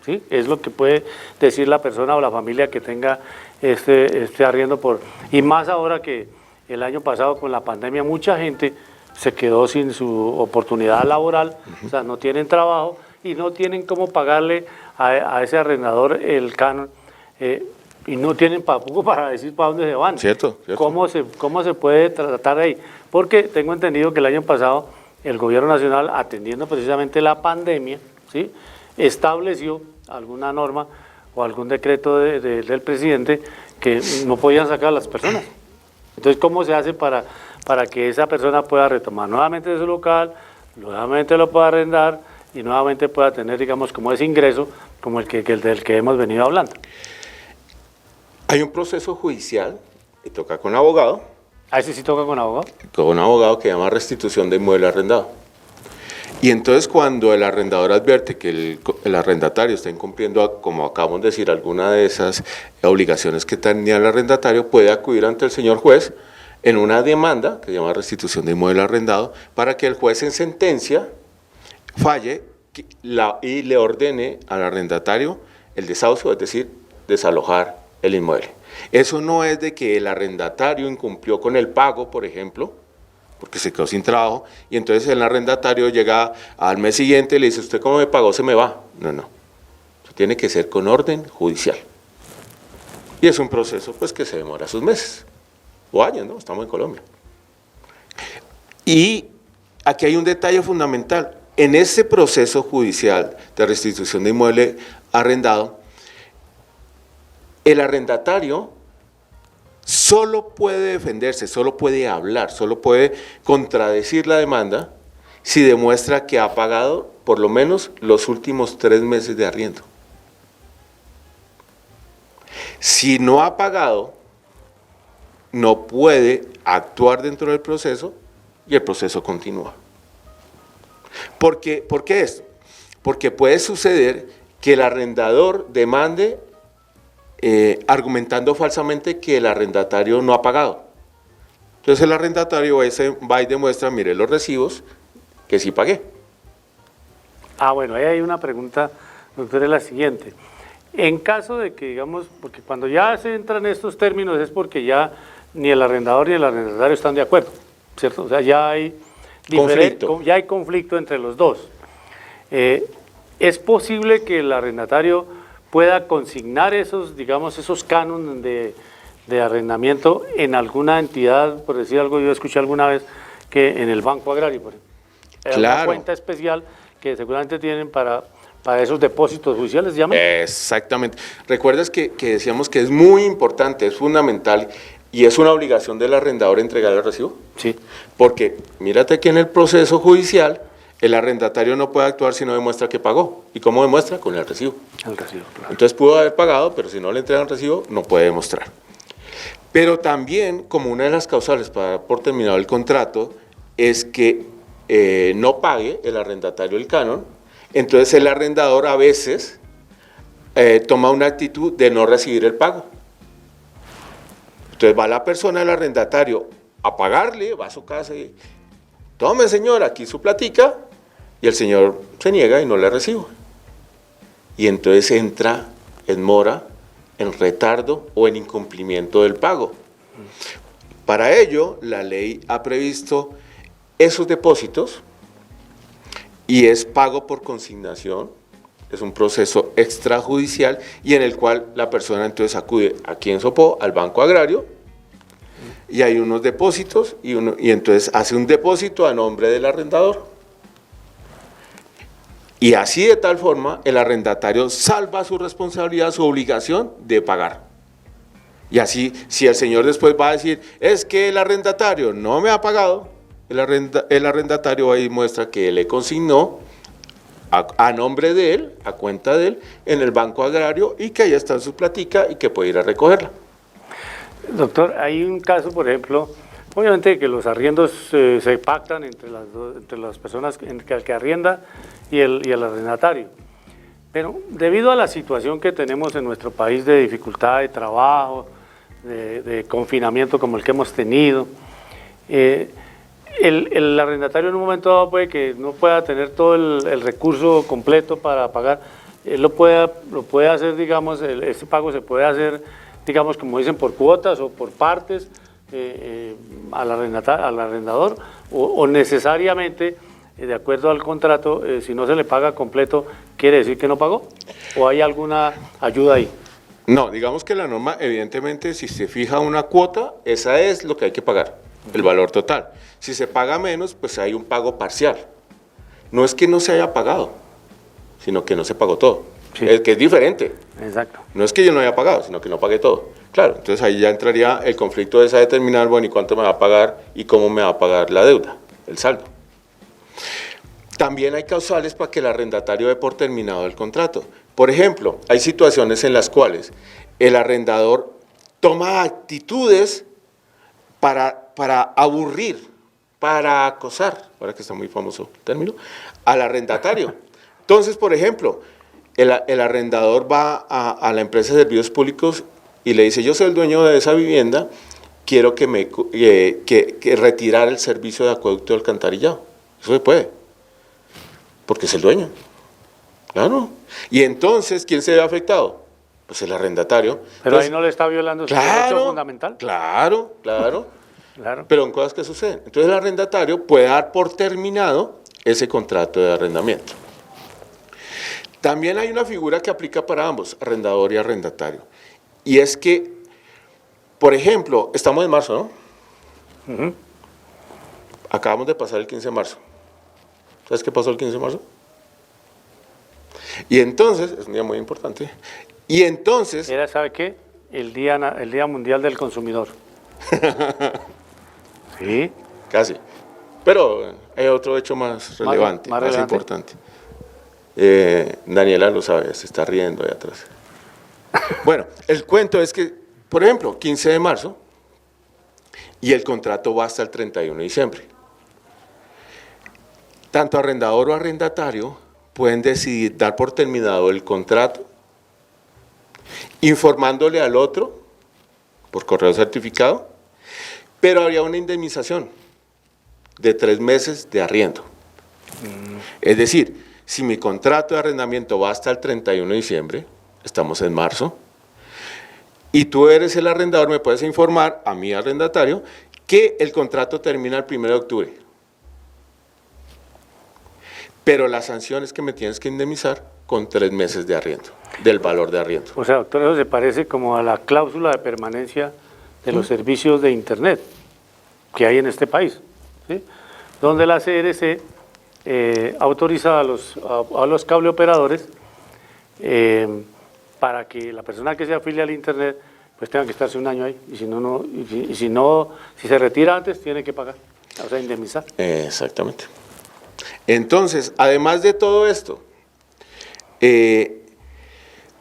¿sí? Es lo que puede decir la persona o la familia que tenga este arriendo y más ahora que el año pasado con la pandemia mucha gente se quedó sin su oportunidad laboral, o sea, no tienen trabajo y no tienen cómo pagarle a ese arrendador el canon, y no tienen tampoco para decir para dónde se van. Cierto. ¿Cómo se puede tratar ahí? Porque tengo entendido que el año pasado el gobierno nacional, atendiendo precisamente la pandemia, ¿sí?, estableció alguna norma o algún decreto del presidente que no podían sacar a las personas. Entonces, ¿cómo se hace para que esa persona pueda retomar nuevamente su local, nuevamente lo pueda arrendar y nuevamente pueda tener, digamos, como ese ingreso como el del que hemos venido hablando? Hay un proceso judicial que toca con abogado. ¿A ese sí toca con abogado? Con un abogado que llama restitución de inmueble arrendado. Y entonces cuando el arrendador advierte que el arrendatario está incumpliendo, como acabamos de decir, alguna de esas obligaciones que tenía el arrendatario, puede acudir ante el señor juez en una demanda que se llama restitución de inmueble arrendado para que el juez en sentencia falle y le ordene al arrendatario el desahucio, es decir, desalojar el inmueble. Eso no es de que el arrendatario incumplió con el pago, por ejemplo, porque se quedó sin trabajo, y entonces el arrendatario llega al mes siguiente y le dice, ¿usted cómo me pagó? Se me va. No. Eso tiene que ser con orden judicial. Y es un proceso pues que se demora sus meses, o años, ¿no? Estamos en Colombia. Y aquí hay un detalle fundamental. En ese proceso judicial de restitución de inmueble arrendado, el arrendatario solo puede defenderse, solo puede hablar, solo puede contradecir la demanda si demuestra que ha pagado por lo menos los últimos 3 meses de arriendo. Si no ha pagado, no puede actuar dentro del proceso y el proceso continúa. ¿Por qué esto? Porque puede suceder que el arrendador demande argumentando falsamente que el arrendatario no ha pagado. Entonces el arrendatario va y demuestra, mire los recibos, que sí pagué. Bueno, ahí hay una pregunta, doctor, es la siguiente. En caso de que, digamos, porque cuando ya se entran estos términos es porque ya ni el arrendador ni el arrendatario están de acuerdo, ¿cierto? O sea, ya hay conflicto entre los dos. ¿Es posible que el arrendatario pueda consignar esos cánones de arrendamiento en alguna entidad? Por decir algo, yo escuché alguna vez que en el Banco Agrario, por ejemplo, hay una cuenta especial que seguramente tienen para esos depósitos judiciales, ¿se llaman? Exactamente. Recuerdas que decíamos que es muy importante, es fundamental y es una obligación del arrendador entregar el recibo. Sí. Porque mírate que en el proceso judicial el arrendatario no puede actuar si no demuestra que pagó. ¿Y cómo demuestra? Con el recibo. El recibo, claro. Entonces pudo haber pagado, pero si no le entregan el recibo, no puede demostrar. Pero también, como una de las causales para dar por terminado el contrato, es que no pague el arrendatario el canon, entonces el arrendador a veces toma una actitud de no recibir el pago. Entonces va la persona, el arrendatario, a pagarle, va a su casa y tome señor, aquí su platica, y el señor se niega y no le recibe. Y entonces entra en mora en retardo o en incumplimiento del pago. Para ello, la ley ha previsto esos depósitos y es pago por consignación, es un proceso extrajudicial y en el cual la persona entonces acude aquí en Sopó al Banco Agrario y hay unos depósitos y entonces hace un depósito a nombre del arrendador. Y así de tal forma el arrendatario salva su responsabilidad, su obligación de pagar. Y así, si el señor después va a decir, es que el arrendatario no me ha pagado, el arrendatario ahí muestra que le consignó a nombre de él, a cuenta de él, en el Banco Agrario y que ahí está su platica y que puede ir a recogerla. Doctor, hay un caso, por ejemplo, obviamente que los arriendos se pactan entre las personas que arrienda y el arrendatario. Pero debido a la situación que tenemos en nuestro país de dificultad de trabajo, de confinamiento como el que hemos tenido, el arrendatario en un momento dado puede que no pueda tener todo el recurso completo para pagar, él lo puede hacer, digamos, este pago se puede hacer, digamos, como dicen, por cuotas o por partes al arrendador, o necesariamente, de acuerdo al contrato, si no se le paga completo, ¿quiere decir que no pagó? ¿O hay alguna ayuda ahí? No, digamos que la norma, evidentemente, si se fija una cuota, esa es lo que hay que pagar, el valor total. Si se paga menos, pues hay un pago parcial. No es que no se haya pagado, sino que no se pagó todo. Sí. Es que es diferente. Exacto. No es que yo no haya pagado, sino que no pagué todo. Claro, entonces ahí ya entraría el conflicto de esa determinar, bueno, ¿y cuánto me va a pagar y cómo me va a pagar la deuda, el saldo? También hay causales para que el arrendatario dé por terminado el contrato. Por ejemplo, hay situaciones en las cuales el arrendador toma actitudes para aburrir, para acosar, ahora que está muy famoso el término, al arrendatario. Entonces, por ejemplo, el arrendador va a la empresa de servicios públicos y le dice, yo soy el dueño de esa vivienda, quiero que retirar el servicio de acueducto y alcantarillado. Eso se puede, porque es el dueño. Claro. Y entonces, ¿quién se ve afectado? Pues el arrendatario. Pero entonces, ahí no le está violando su derecho fundamental. Claro. Claro. Pero en cosas que suceden. Entonces el arrendatario puede dar por terminado ese contrato de arrendamiento. También hay una figura que aplica para ambos, arrendador y arrendatario. Y es que, por ejemplo, estamos en marzo, ¿no? Uh-huh. Acabamos de pasar el 15 de marzo. ¿Sabes qué pasó el 15 de marzo? Y entonces, es un día muy importante, y entonces... Era, ¿sabe qué? El Día Mundial del Consumidor. Sí. Casi. Pero hay otro hecho más relevante, más importante. Daniela lo sabe, se está riendo ahí atrás. Bueno, el cuento es que, por ejemplo, 15 de marzo, y el contrato va hasta el 31 de diciembre. Tanto arrendador o arrendatario pueden decidir dar por terminado el contrato, informándole al otro por correo certificado, pero habría una indemnización de 3 meses de arriendo. Es decir, si mi contrato de arrendamiento va hasta el 31 de diciembre, estamos en marzo, y tú eres el arrendador, me puedes informar a mi arrendatario que el contrato termina el 1 de octubre. Pero la sanción es que me tienes que indemnizar con 3 meses de arriendo, del valor de arriendo. O sea, doctor, eso se parece como a la cláusula de permanencia de los servicios de Internet que hay en este país, ¿sí? Donde la CRC autoriza a los cableoperadores para que la persona que se afilie al Internet pues tenga que estarse un año ahí, y si se retira antes, tiene que pagar, o sea, indemnizar. Exactamente. Entonces, además de todo esto,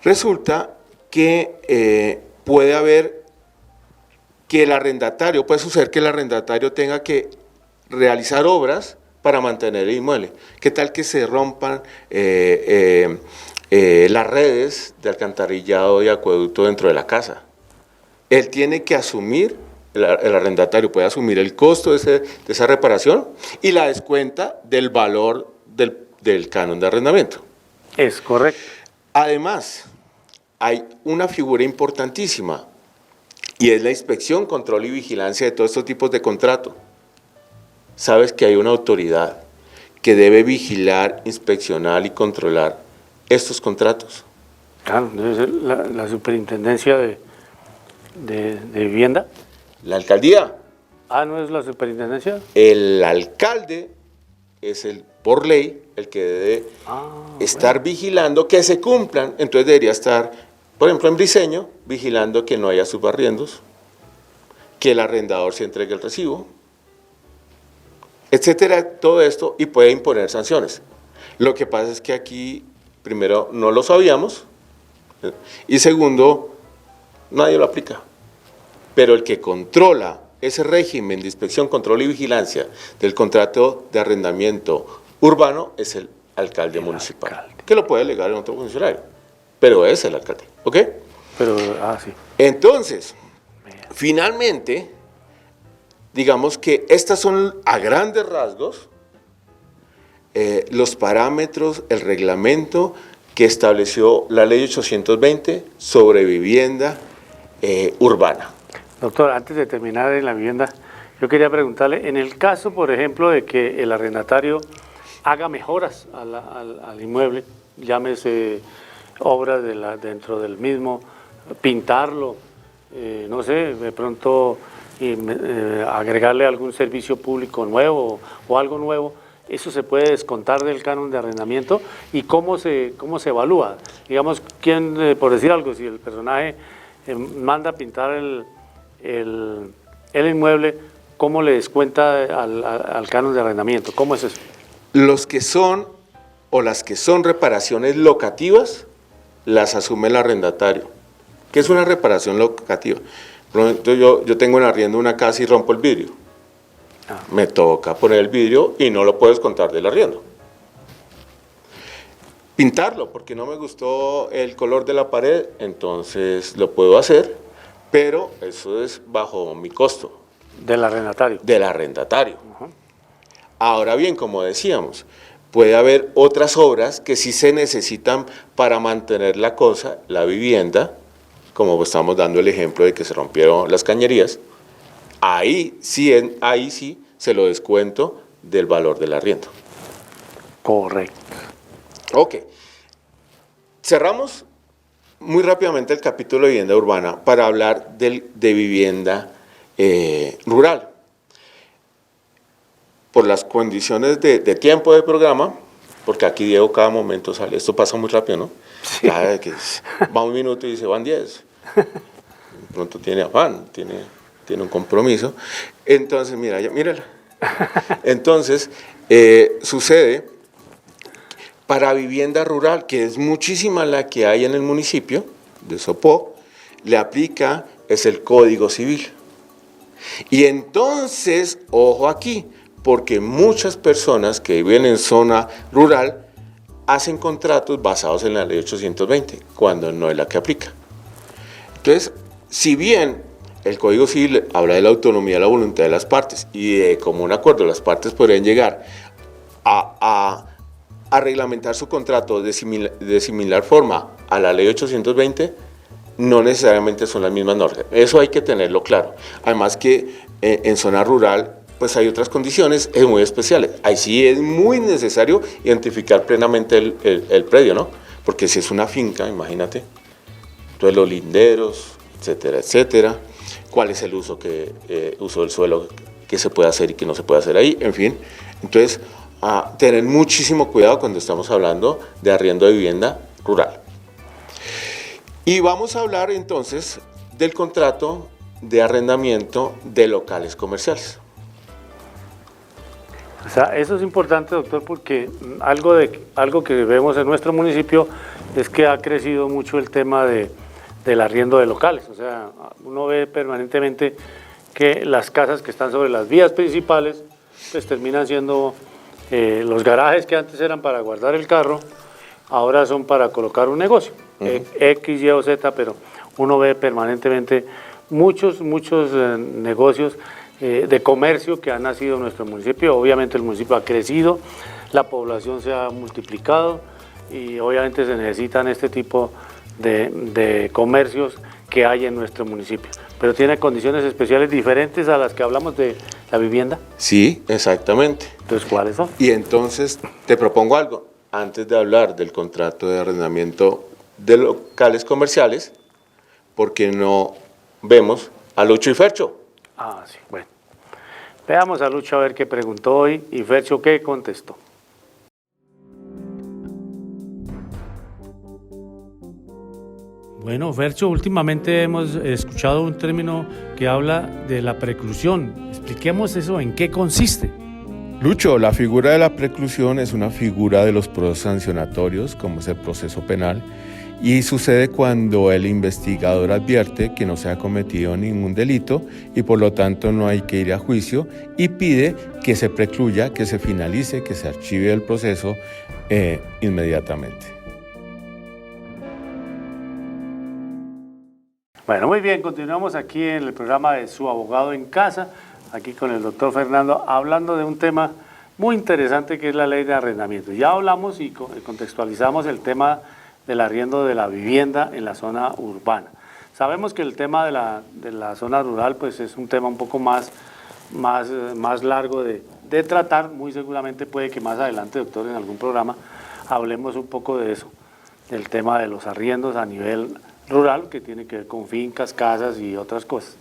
resulta que puede haber que el arrendatario, puede suceder que el arrendatario tenga que realizar obras para mantener el inmueble. ¿Qué tal que se rompan las redes de alcantarillado y acueducto dentro de la casa? Él tiene que asumir, el arrendatario puede asumir el costo de esa reparación y la descuenta del valor del canon de arrendamiento. Es correcto. Además, hay una figura importantísima y es la inspección, control y vigilancia de todos estos tipos de contrato. Sabes que hay una autoridad que debe vigilar, inspeccionar y controlar estos contratos. Claro, debe ser la superintendencia de vivienda. La alcaldía. Ah, ¿no es la superintendencia? El alcalde es por ley el que debe estar vigilando que se cumplan. Entonces debería estar, por ejemplo, en Briceño, vigilando que no haya subarriendos, que el arrendador se entregue el recibo, etcétera, todo esto, y puede imponer sanciones. Lo que pasa es que aquí, primero, no lo sabíamos, y segundo, nadie lo aplica. Pero el que controla ese régimen de inspección, control y vigilancia del contrato de arrendamiento urbano es el alcalde municipal, que lo puede delegar en otro funcionario, pero es el alcalde, ¿ok? Pero, sí. Entonces, finalmente, digamos que estas son a grandes rasgos los parámetros, el reglamento que estableció la ley 820 sobre vivienda urbana. Doctor, antes de terminar en la vivienda, yo quería preguntarle, en el caso, por ejemplo, de que el arrendatario haga mejoras al inmueble, llámese obras dentro del mismo, pintarlo, no sé, de pronto agregarle algún servicio público nuevo o algo nuevo, ¿eso se puede descontar del canon de arrendamiento? ¿Y cómo se evalúa? Digamos, ¿quién, por decir algo, si el personaje manda a pintar el inmueble, ¿cómo le descuenta al canon de arrendamiento? ¿Cómo es eso? Los que son o las que son reparaciones locativas las asume el arrendatario. ¿Qué es una reparación locativa? Por ejemplo, yo tengo en arriendo una casa y rompo el vidrio. Me toca poner el vidrio y no lo puedo descontar del arriendo. Pintarlo, porque no me gustó el color de la pared, entonces lo puedo hacer, pero eso es bajo mi costo. Del arrendatario. Del arrendatario. Ahora bien, como decíamos, puede haber otras obras que sí se necesitan para mantener la cosa, la vivienda, como estamos dando el ejemplo de que se rompieron las cañerías. Ahí sí se lo descuento del valor del arriendo. Correcto. Ok. Cerramos muy rápidamente el capítulo de vivienda urbana para hablar de vivienda rural. Por las condiciones de tiempo de programa, porque aquí Diego cada momento sale, esto pasa muy rápido, ¿no? Sí. Cada vez que va un minuto y dice van 10. De pronto tiene afán, tiene un compromiso. Entonces, mírala. Entonces, sucede para vivienda rural, que es muchísima la que hay en el municipio de Sopó, le aplica es el Código Civil. Y entonces, ojo aquí, porque muchas personas que viven en zona rural hacen contratos basados en la ley 820, cuando no es la que aplica. Entonces, si bien el Código Civil habla de la autonomía, la voluntad de las partes, y de común acuerdo las partes podrían llegar a reglamentar su contrato de similar forma a la ley 820, no necesariamente son las mismas normas. Eso hay que tenerlo claro. Además que en zona rural pues hay otras condiciones muy especiales. Ahí sí es muy necesario identificar plenamente el predio, ¿no? Porque si es una finca, imagínate, entonces los linderos, etcétera, etcétera, cuál es el uso del suelo que se puede hacer y que no se puede hacer ahí, en fin. Entonces, tener muchísimo cuidado cuando estamos hablando de arriendo de vivienda rural. Y vamos a hablar entonces del contrato de arrendamiento de locales comerciales. O sea, eso es importante, doctor, porque algo que vemos en nuestro municipio es que ha crecido mucho el tema del arriendo de locales. O sea, uno ve permanentemente que las casas que están sobre las vías principales pues terminan siendo los garajes que antes eran para guardar el carro, ahora son para colocar un negocio, X, Y o Z, pero uno ve permanentemente muchos negocios de comercio que han nacido en nuestro municipio. Obviamente el municipio ha crecido, la población se ha multiplicado y obviamente se necesitan este tipo de comercios que hay en nuestro municipio. Pero tiene condiciones especiales diferentes a las que hablamos de la vivienda. Sí, exactamente. Entonces, ¿cuáles son? Y entonces te propongo algo. Antes de hablar del contrato de arrendamiento de locales comerciales, ¿por qué no vemos a Lucho y Fercho? Ah, sí, bueno. Veamos a Lucho a ver qué preguntó hoy y Fercho qué contestó. Bueno, Fercho, últimamente hemos escuchado un término que habla de la preclusión. Expliquemos eso, ¿en qué consiste? Lucho, la figura de la preclusión es una figura de los procesos sancionatorios, como es el proceso penal, y sucede cuando el investigador advierte que no se ha cometido ningún delito y por lo tanto no hay que ir a juicio y pide que se precluya, que se finalice, que se archive el proceso inmediatamente. Bueno, muy bien, continuamos aquí en el programa de Su Abogado en Casa, aquí con el doctor Fernando, hablando de un tema muy interesante que es la ley de arrendamiento. Ya hablamos y contextualizamos el tema del arriendo de la vivienda en la zona urbana. Sabemos que el tema de la zona rural pues es un tema un poco más largo de tratar. Muy seguramente puede que más adelante, doctor, en algún programa hablemos un poco de eso, del tema de los arriendos a nivel rural, que tiene que ver con fincas, casas y otras cosas.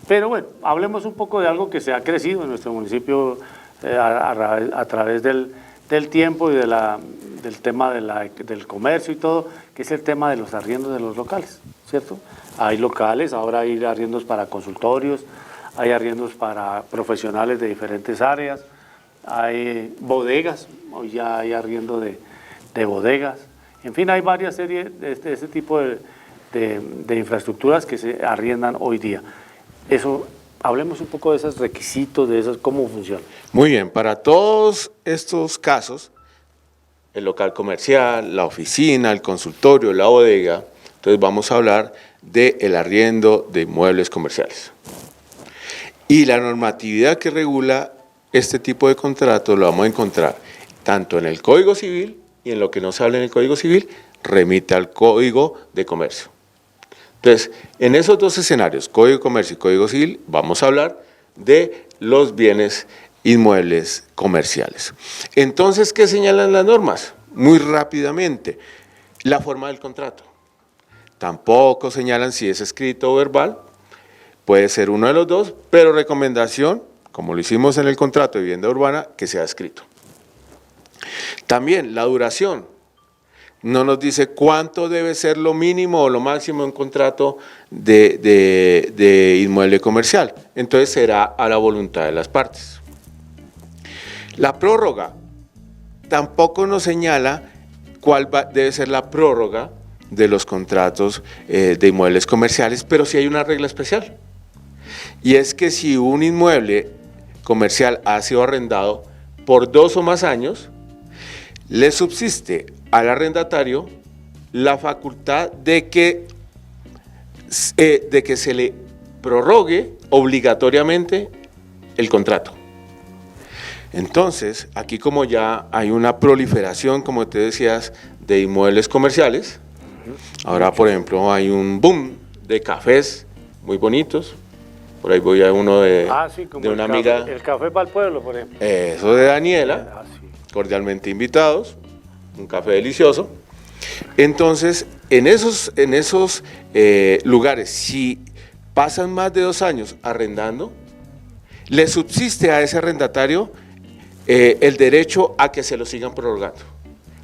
Pero bueno, hablemos un poco de algo que se ha crecido en nuestro municipio a través del tiempo y del tema del comercio y todo, que es el tema de los arriendos de los locales, ¿cierto? Hay locales, ahora hay arriendos para consultorios, hay arriendos para profesionales de diferentes áreas, hay bodegas, hoy ya hay arriendo de bodegas, en fin, hay varias series de este tipo de infraestructuras que se arriendan hoy día. Eso, hablemos un poco de esos requisitos, de esos, cómo funciona. Muy bien, para todos estos casos, el local comercial, la oficina, el consultorio, la bodega, entonces vamos a hablar del arriendo de inmuebles comerciales. Y la normatividad que regula este tipo de contratos lo vamos a encontrar tanto en el Código Civil y en lo que no se habla en el Código Civil, remite al Código de Comercio. Entonces, en esos dos escenarios, Código de Comercio y Código Civil, vamos a hablar de los bienes inmuebles comerciales. Entonces, ¿qué señalan las normas? Muy rápidamente, la forma del contrato. Tampoco señalan si es escrito o verbal, puede ser uno de los dos, pero recomendación, como lo hicimos en el contrato de vivienda urbana, que sea escrito. También la duración, no nos dice cuánto debe ser lo mínimo o lo máximo en un contrato de inmueble comercial, entonces será a la voluntad de las partes. La prórroga, tampoco nos señala cuál debe ser la prórroga de los contratos de inmuebles comerciales, pero sí hay una regla especial, y es que si un inmueble comercial ha sido arrendado por 2 o más años, le subsiste al arrendatario la facultad de que se le prorrogue obligatoriamente el contrato. Entonces, aquí como ya hay una proliferación, como te decías, de inmuebles comerciales, ahora por ejemplo hay un boom de cafés muy bonitos, por ahí voy a uno de una amiga. El café para el pueblo, por ejemplo. Eso de Daniela. Sí. Cordialmente invitados, un café delicioso. Entonces, en esos lugares, si pasan más de 2 años arrendando, le subsiste a ese arrendatario el derecho a que se lo sigan prorrogando.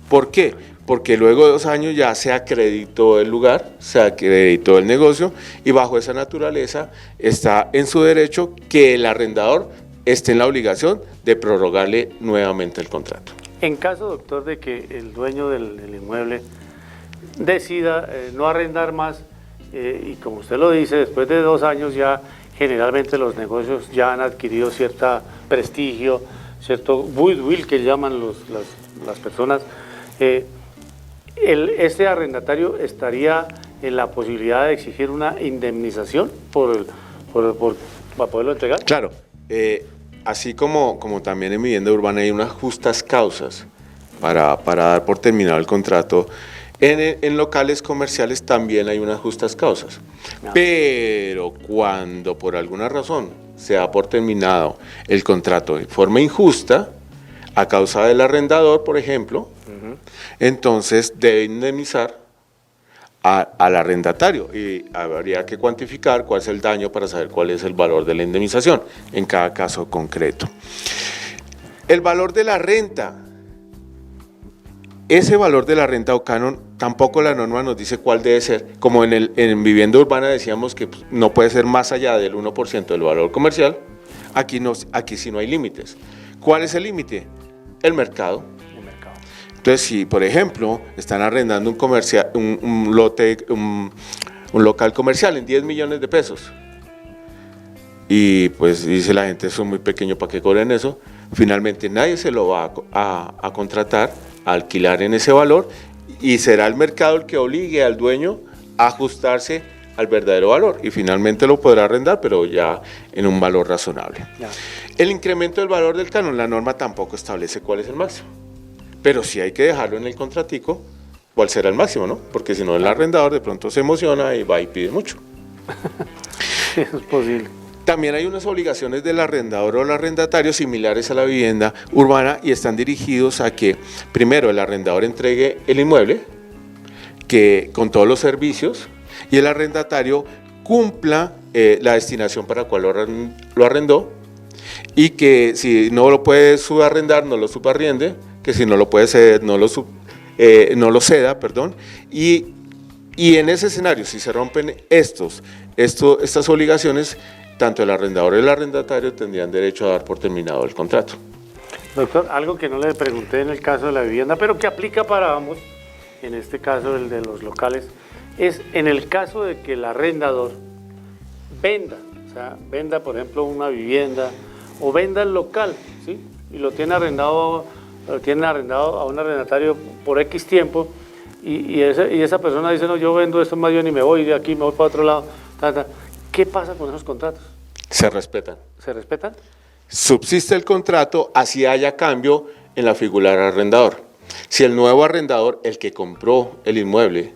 ¿Por qué? Porque luego de 2 años ya se acreditó el lugar, se acreditó el negocio y bajo esa naturaleza está en su derecho que el arrendador esté en la obligación de prorrogarle nuevamente el contrato. En caso, doctor, de que el dueño del inmueble decida no arrendar más, y como usted lo dice, después de 2 años ya generalmente los negocios ya han adquirido cierto prestigio, cierto goodwill que llaman las personas, este arrendatario estaría en la posibilidad de exigir una indemnización para poderlo entregar. Claro. Así como también en vivienda urbana hay unas justas causas para dar por terminado el contrato, En locales comerciales también hay unas justas causas, pero cuando por alguna razón se da por terminado el contrato de forma injusta, a causa del arrendador, por ejemplo, entonces debe indemnizar al arrendatario y habría que cuantificar cuál es el daño para saber cuál es el valor de la indemnización en cada caso concreto. El valor de la renta. Ese valor de la renta o canon, tampoco la norma nos dice cuál debe ser. Como en vivienda urbana decíamos que no puede ser más allá del 1% del valor comercial, aquí sí no hay límites. ¿Cuál es el límite? El mercado. Entonces, si por ejemplo están arrendando un local comercial en 10 millones de pesos y pues dice la gente, eso es muy pequeño para que cobren eso, finalmente nadie se lo va a contratar, a alquilar en ese valor, y será el mercado el que obligue al dueño a ajustarse al verdadero valor y finalmente lo podrá arrendar, pero ya en un valor razonable. El incremento del valor del canon, la norma tampoco establece cuál es el máximo, pero sí hay que dejarlo en el contratico cuál será el máximo, ¿no? Porque si no, el arrendador de pronto se emociona y va y pide mucho. Eso es posible. También hay unas obligaciones del arrendador o el arrendatario similares a la vivienda urbana y están dirigidos a que, primero, el arrendador entregue el inmueble con todos los servicios y el arrendatario cumpla la destinación para la cual lo arrendó, y que si no lo puede subarrendar, no lo subarriende, que si no lo puede ceder, no lo ceda, perdón, y en ese escenario, si se rompen estas obligaciones, tanto el arrendador y el arrendatario tendrían derecho a dar por terminado el contrato. Doctor, algo que no le pregunté en el caso de la vivienda, pero que aplica para ambos, en este caso el de los locales, es en el caso de que el arrendador venda, por ejemplo, una vivienda o venda el local, ¿sí? Y lo tiene arrendado a un arrendatario por X tiempo y esa persona dice, no, yo vendo esto más bien y me voy de aquí, me voy para otro lado. ¿Qué pasa con esos contratos? Se respetan. ¿Se respetan? Subsiste el contrato, así haya cambio en la figura del arrendador. Si el nuevo arrendador, el que compró el inmueble,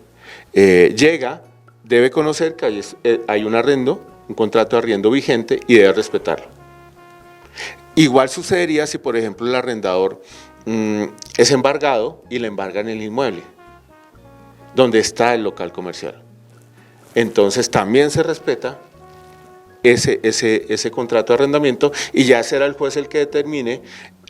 llega, debe conocer que hay un arrendo, un contrato de arriendo vigente y debe respetarlo. Igual sucedería si, por ejemplo, el arrendador es embargado y le embargan el inmueble, donde está el local comercial. Entonces también se respeta ese contrato de arrendamiento y ya será el juez el que determine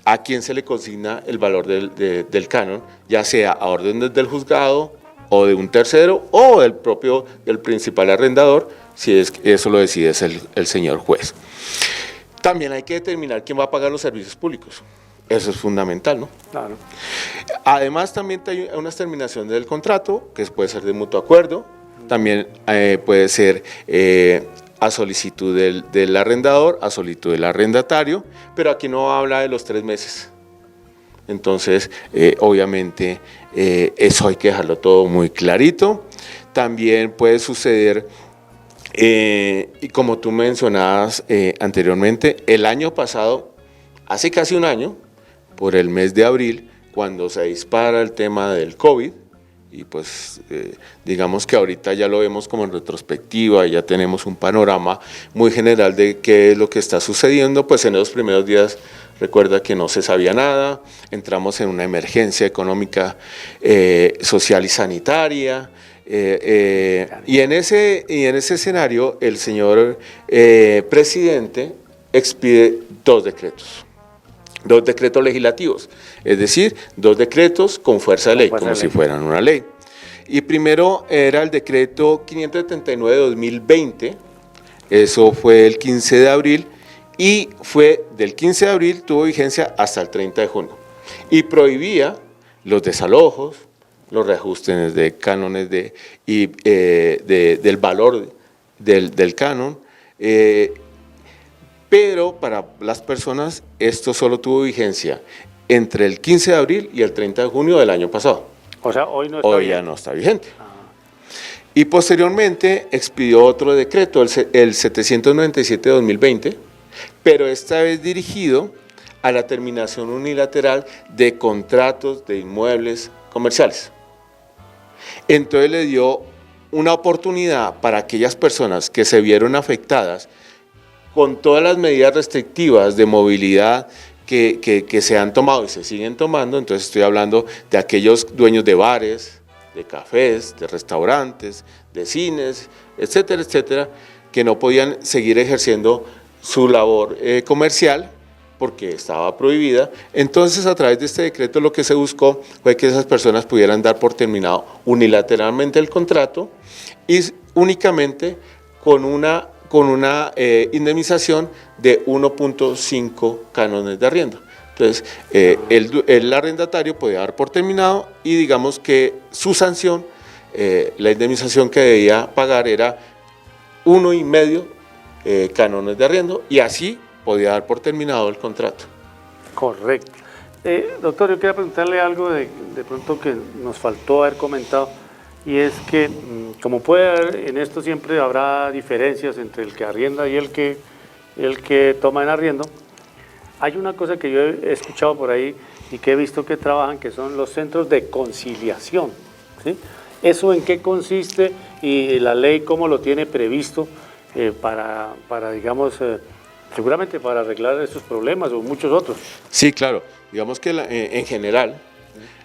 a quién se le consigna el valor del canon, ya sea a orden del juzgado o de un tercero o del principal arrendador, si es que eso lo decide el señor juez. También hay que determinar quién va a pagar los servicios públicos. Eso es fundamental, ¿no? Claro. Además, también hay unas terminaciones del contrato, que puede ser de mutuo acuerdo, también puede ser a solicitud del arrendador, a solicitud del arrendatario, pero aquí no habla de los 3 meses. Entonces, obviamente, eso hay que dejarlo todo muy clarito. También puede suceder, y como tú mencionabas anteriormente, el año pasado, hace casi un año, por el mes de abril, cuando se dispara el tema del COVID, y pues digamos que ahorita ya lo vemos como en retrospectiva, ya tenemos un panorama muy general de qué es lo que está sucediendo, pues en los primeros días recuerda que no se sabía nada, entramos en una emergencia económica, social y sanitaria, y en ese escenario el señor presidente expide 2 decretos legislativos, es decir, 2 decretos con fuerza de ley, como si fueran una ley. Y primero era el decreto 579 de 2020, eso fue el 15 de abril, y fue del 15 de abril, tuvo vigencia hasta el 30 de junio, y prohibía los desalojos, los reajustes de cánones del valor del canon, pero para las personas esto solo tuvo vigencia entre el 15 de abril y el 30 de junio del año pasado. O sea, hoy no está vigente. Ya no está vigente. Y posteriormente expidió otro decreto, el 797 de 2020, pero esta vez dirigido a la terminación unilateral de contratos de inmuebles comerciales. Entonces le dio una oportunidad para aquellas personas que se vieron afectadas con todas las medidas restrictivas de movilidad que se han tomado y se siguen tomando. Entonces estoy hablando de aquellos dueños de bares, de cafés, de restaurantes, de cines, etcétera, etcétera, que no podían seguir ejerciendo su labor comercial porque estaba prohibida. Entonces, a través de este decreto lo que se buscó fue que esas personas pudieran dar por terminado unilateralmente el contrato y únicamente con una indemnización de 1.5 cánones de arriendo. Entonces, el arrendatario puede dar por terminado y digamos que su sanción, la indemnización que debía pagar era 1,5 cánones de arriendo y así podía dar por terminado el contrato. Correcto. Doctor, yo quería preguntarle algo de pronto que nos faltó haber comentado, y es que, como puede haber, en esto siempre habrá diferencias entre el que arrienda y el que toma en arriendo. Hay una cosa que yo he escuchado por ahí y que he visto que trabajan, que son los centros de conciliación, ¿sí? ¿Eso en qué consiste y la ley cómo lo tiene previsto para digamos, seguramente para arreglar esos problemas o muchos otros? Sí, claro. Digamos que en general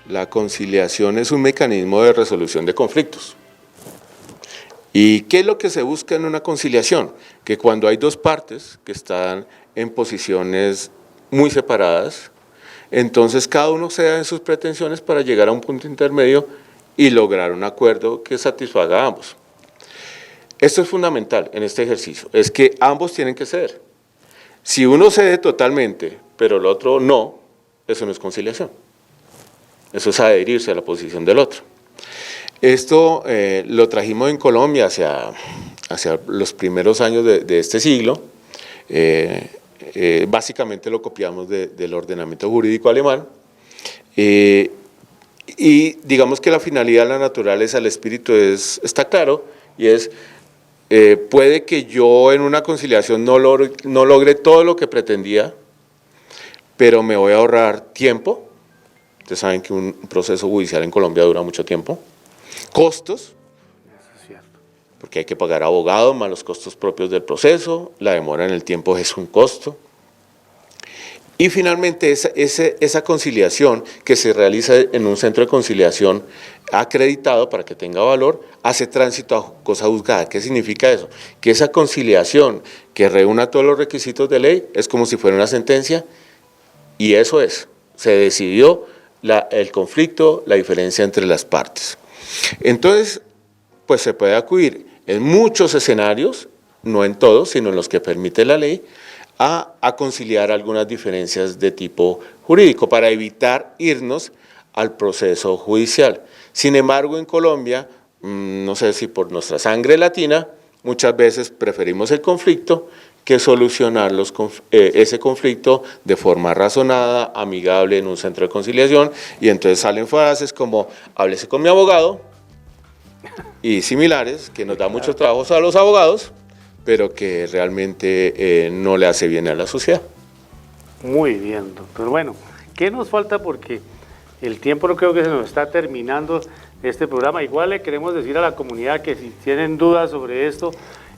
la conciliación es un mecanismo de resolución de conflictos. ¿Y qué es lo que se busca en una conciliación? Que cuando hay dos partes que están en posiciones muy separadas, entonces cada uno ceda en sus pretensiones para llegar a un punto intermedio y lograr un acuerdo que satisfaga a ambos. Esto es fundamental en este ejercicio, es que ambos tienen que ceder. Si uno cede totalmente, pero el otro no, eso no es conciliación. Eso es adherirse a la posición del otro. Esto lo trajimos en Colombia hacia los primeros años de este siglo. Básicamente lo copiamos del ordenamiento jurídico alemán. Y digamos que la finalidad de la naturaleza, el espíritu está claro, y es, puede que yo en una conciliación no logre todo lo que pretendía, pero me voy a ahorrar tiempo. Ustedes saben que un proceso judicial en Colombia dura mucho tiempo. Costos, Eso es cierto. porque hay que pagar abogados más los costos propios del proceso, la demora en el tiempo es un costo. Y finalmente esa conciliación que se realiza en un centro de conciliación acreditado para que tenga valor, hace tránsito a cosa juzgada. ¿Qué significa eso? Que esa conciliación que reúna todos los requisitos de ley es como si fuera una sentencia, y eso es, se decidió el conflicto, la diferencia entre las partes. Entonces, pues se puede acudir en muchos escenarios, no en todos, sino en los que permite la ley, a conciliar algunas diferencias de tipo jurídico para evitar irnos al proceso judicial. Sin embargo, en Colombia, no sé si por nuestra sangre latina, muchas veces preferimos el conflicto que solucionar ese conflicto de forma razonada, amigable en un centro de conciliación, y entonces salen frases como háblese con mi abogado y similares, que nos da muchos trabajos a los abogados, pero que realmente no le hace bien a la sociedad. Muy bien, doctor. Bueno, ¿qué nos falta? Porque el tiempo no creo que se nos está terminando este programa. Igual le queremos decir a la comunidad que si tienen dudas sobre esto,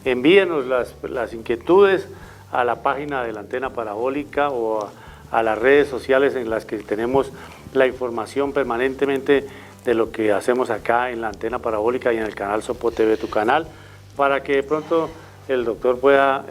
envíenos las inquietudes a la página de la Antena Parabólica o a las redes sociales en las que tenemos la información permanentemente de lo que hacemos acá en la Antena Parabólica y en el canal Sopo TV, tu canal, para que de pronto el doctor pueda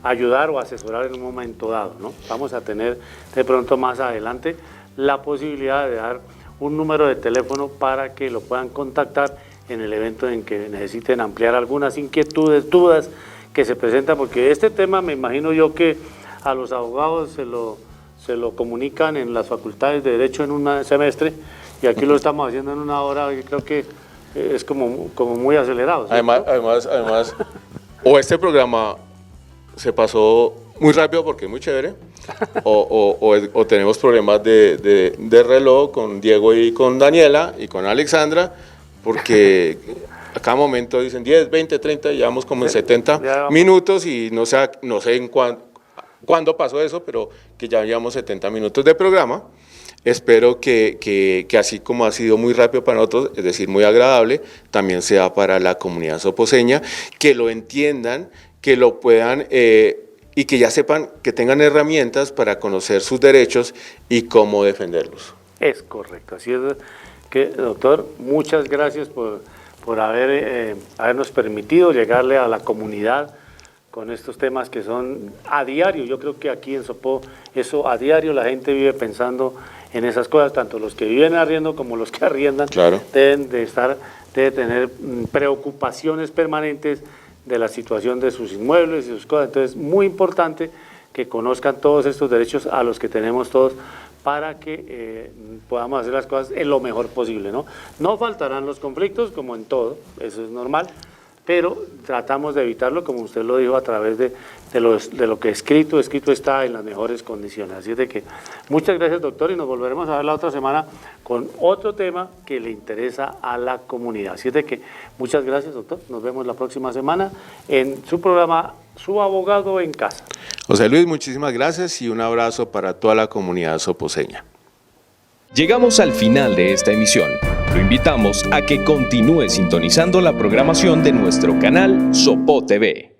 ayudar o asesorar en un momento dado, ¿no? Vamos a tener de pronto más adelante la posibilidad de dar un número de teléfono para que lo puedan contactar en el evento en que necesiten ampliar algunas inquietudes, dudas que se presentan, porque este tema me imagino yo que a los abogados se lo comunican en las facultades de Derecho en un semestre, y aquí lo estamos haciendo en una hora, y creo que es como muy acelerado, ¿cierto? Además, o este programa se pasó muy rápido porque es muy chévere, o tenemos problemas de reloj con Diego y con Daniela y con Alexandra, porque a cada momento dicen 10, 20, 30, llevamos como en 70 minutos y no sé en cuándo pasó eso, pero que ya llevamos 70 minutos de programa. espero que así como ha sido muy rápido para nosotros, es decir, muy agradable, también sea para la comunidad soposeña, que lo entiendan, que lo puedan y que ya sepan, que tengan herramientas para conocer sus derechos y cómo defenderlos. Es correcto, así es que, doctor, muchas gracias por habernos permitido llegarle a la comunidad con estos temas que son a diario. Yo creo que aquí en Sopó, eso a diario la gente vive pensando en esas cosas, tanto los que viven arriendo como los que arriendan, claro, deben tener preocupaciones permanentes de la situación de sus inmuebles y sus cosas. Entonces, muy importante que conozcan todos estos derechos a los que tenemos todos para que podamos hacer las cosas en lo mejor posible, ¿no? No faltarán los conflictos, como en todo, eso es normal, pero tratamos de evitarlo, como usted lo dijo, a través de lo que escrito está en las mejores condiciones. Así es de que muchas gracias, doctor, y nos volveremos a ver la otra semana con otro tema que le interesa a la comunidad. Así es de que muchas gracias, doctor. Nos vemos la próxima semana en su programa Su Abogado en Casa. José Luis, muchísimas gracias y un abrazo para toda la comunidad soposeña. Llegamos al final de esta emisión. Lo invitamos a que continúe sintonizando la programación de nuestro canal Sopó TV.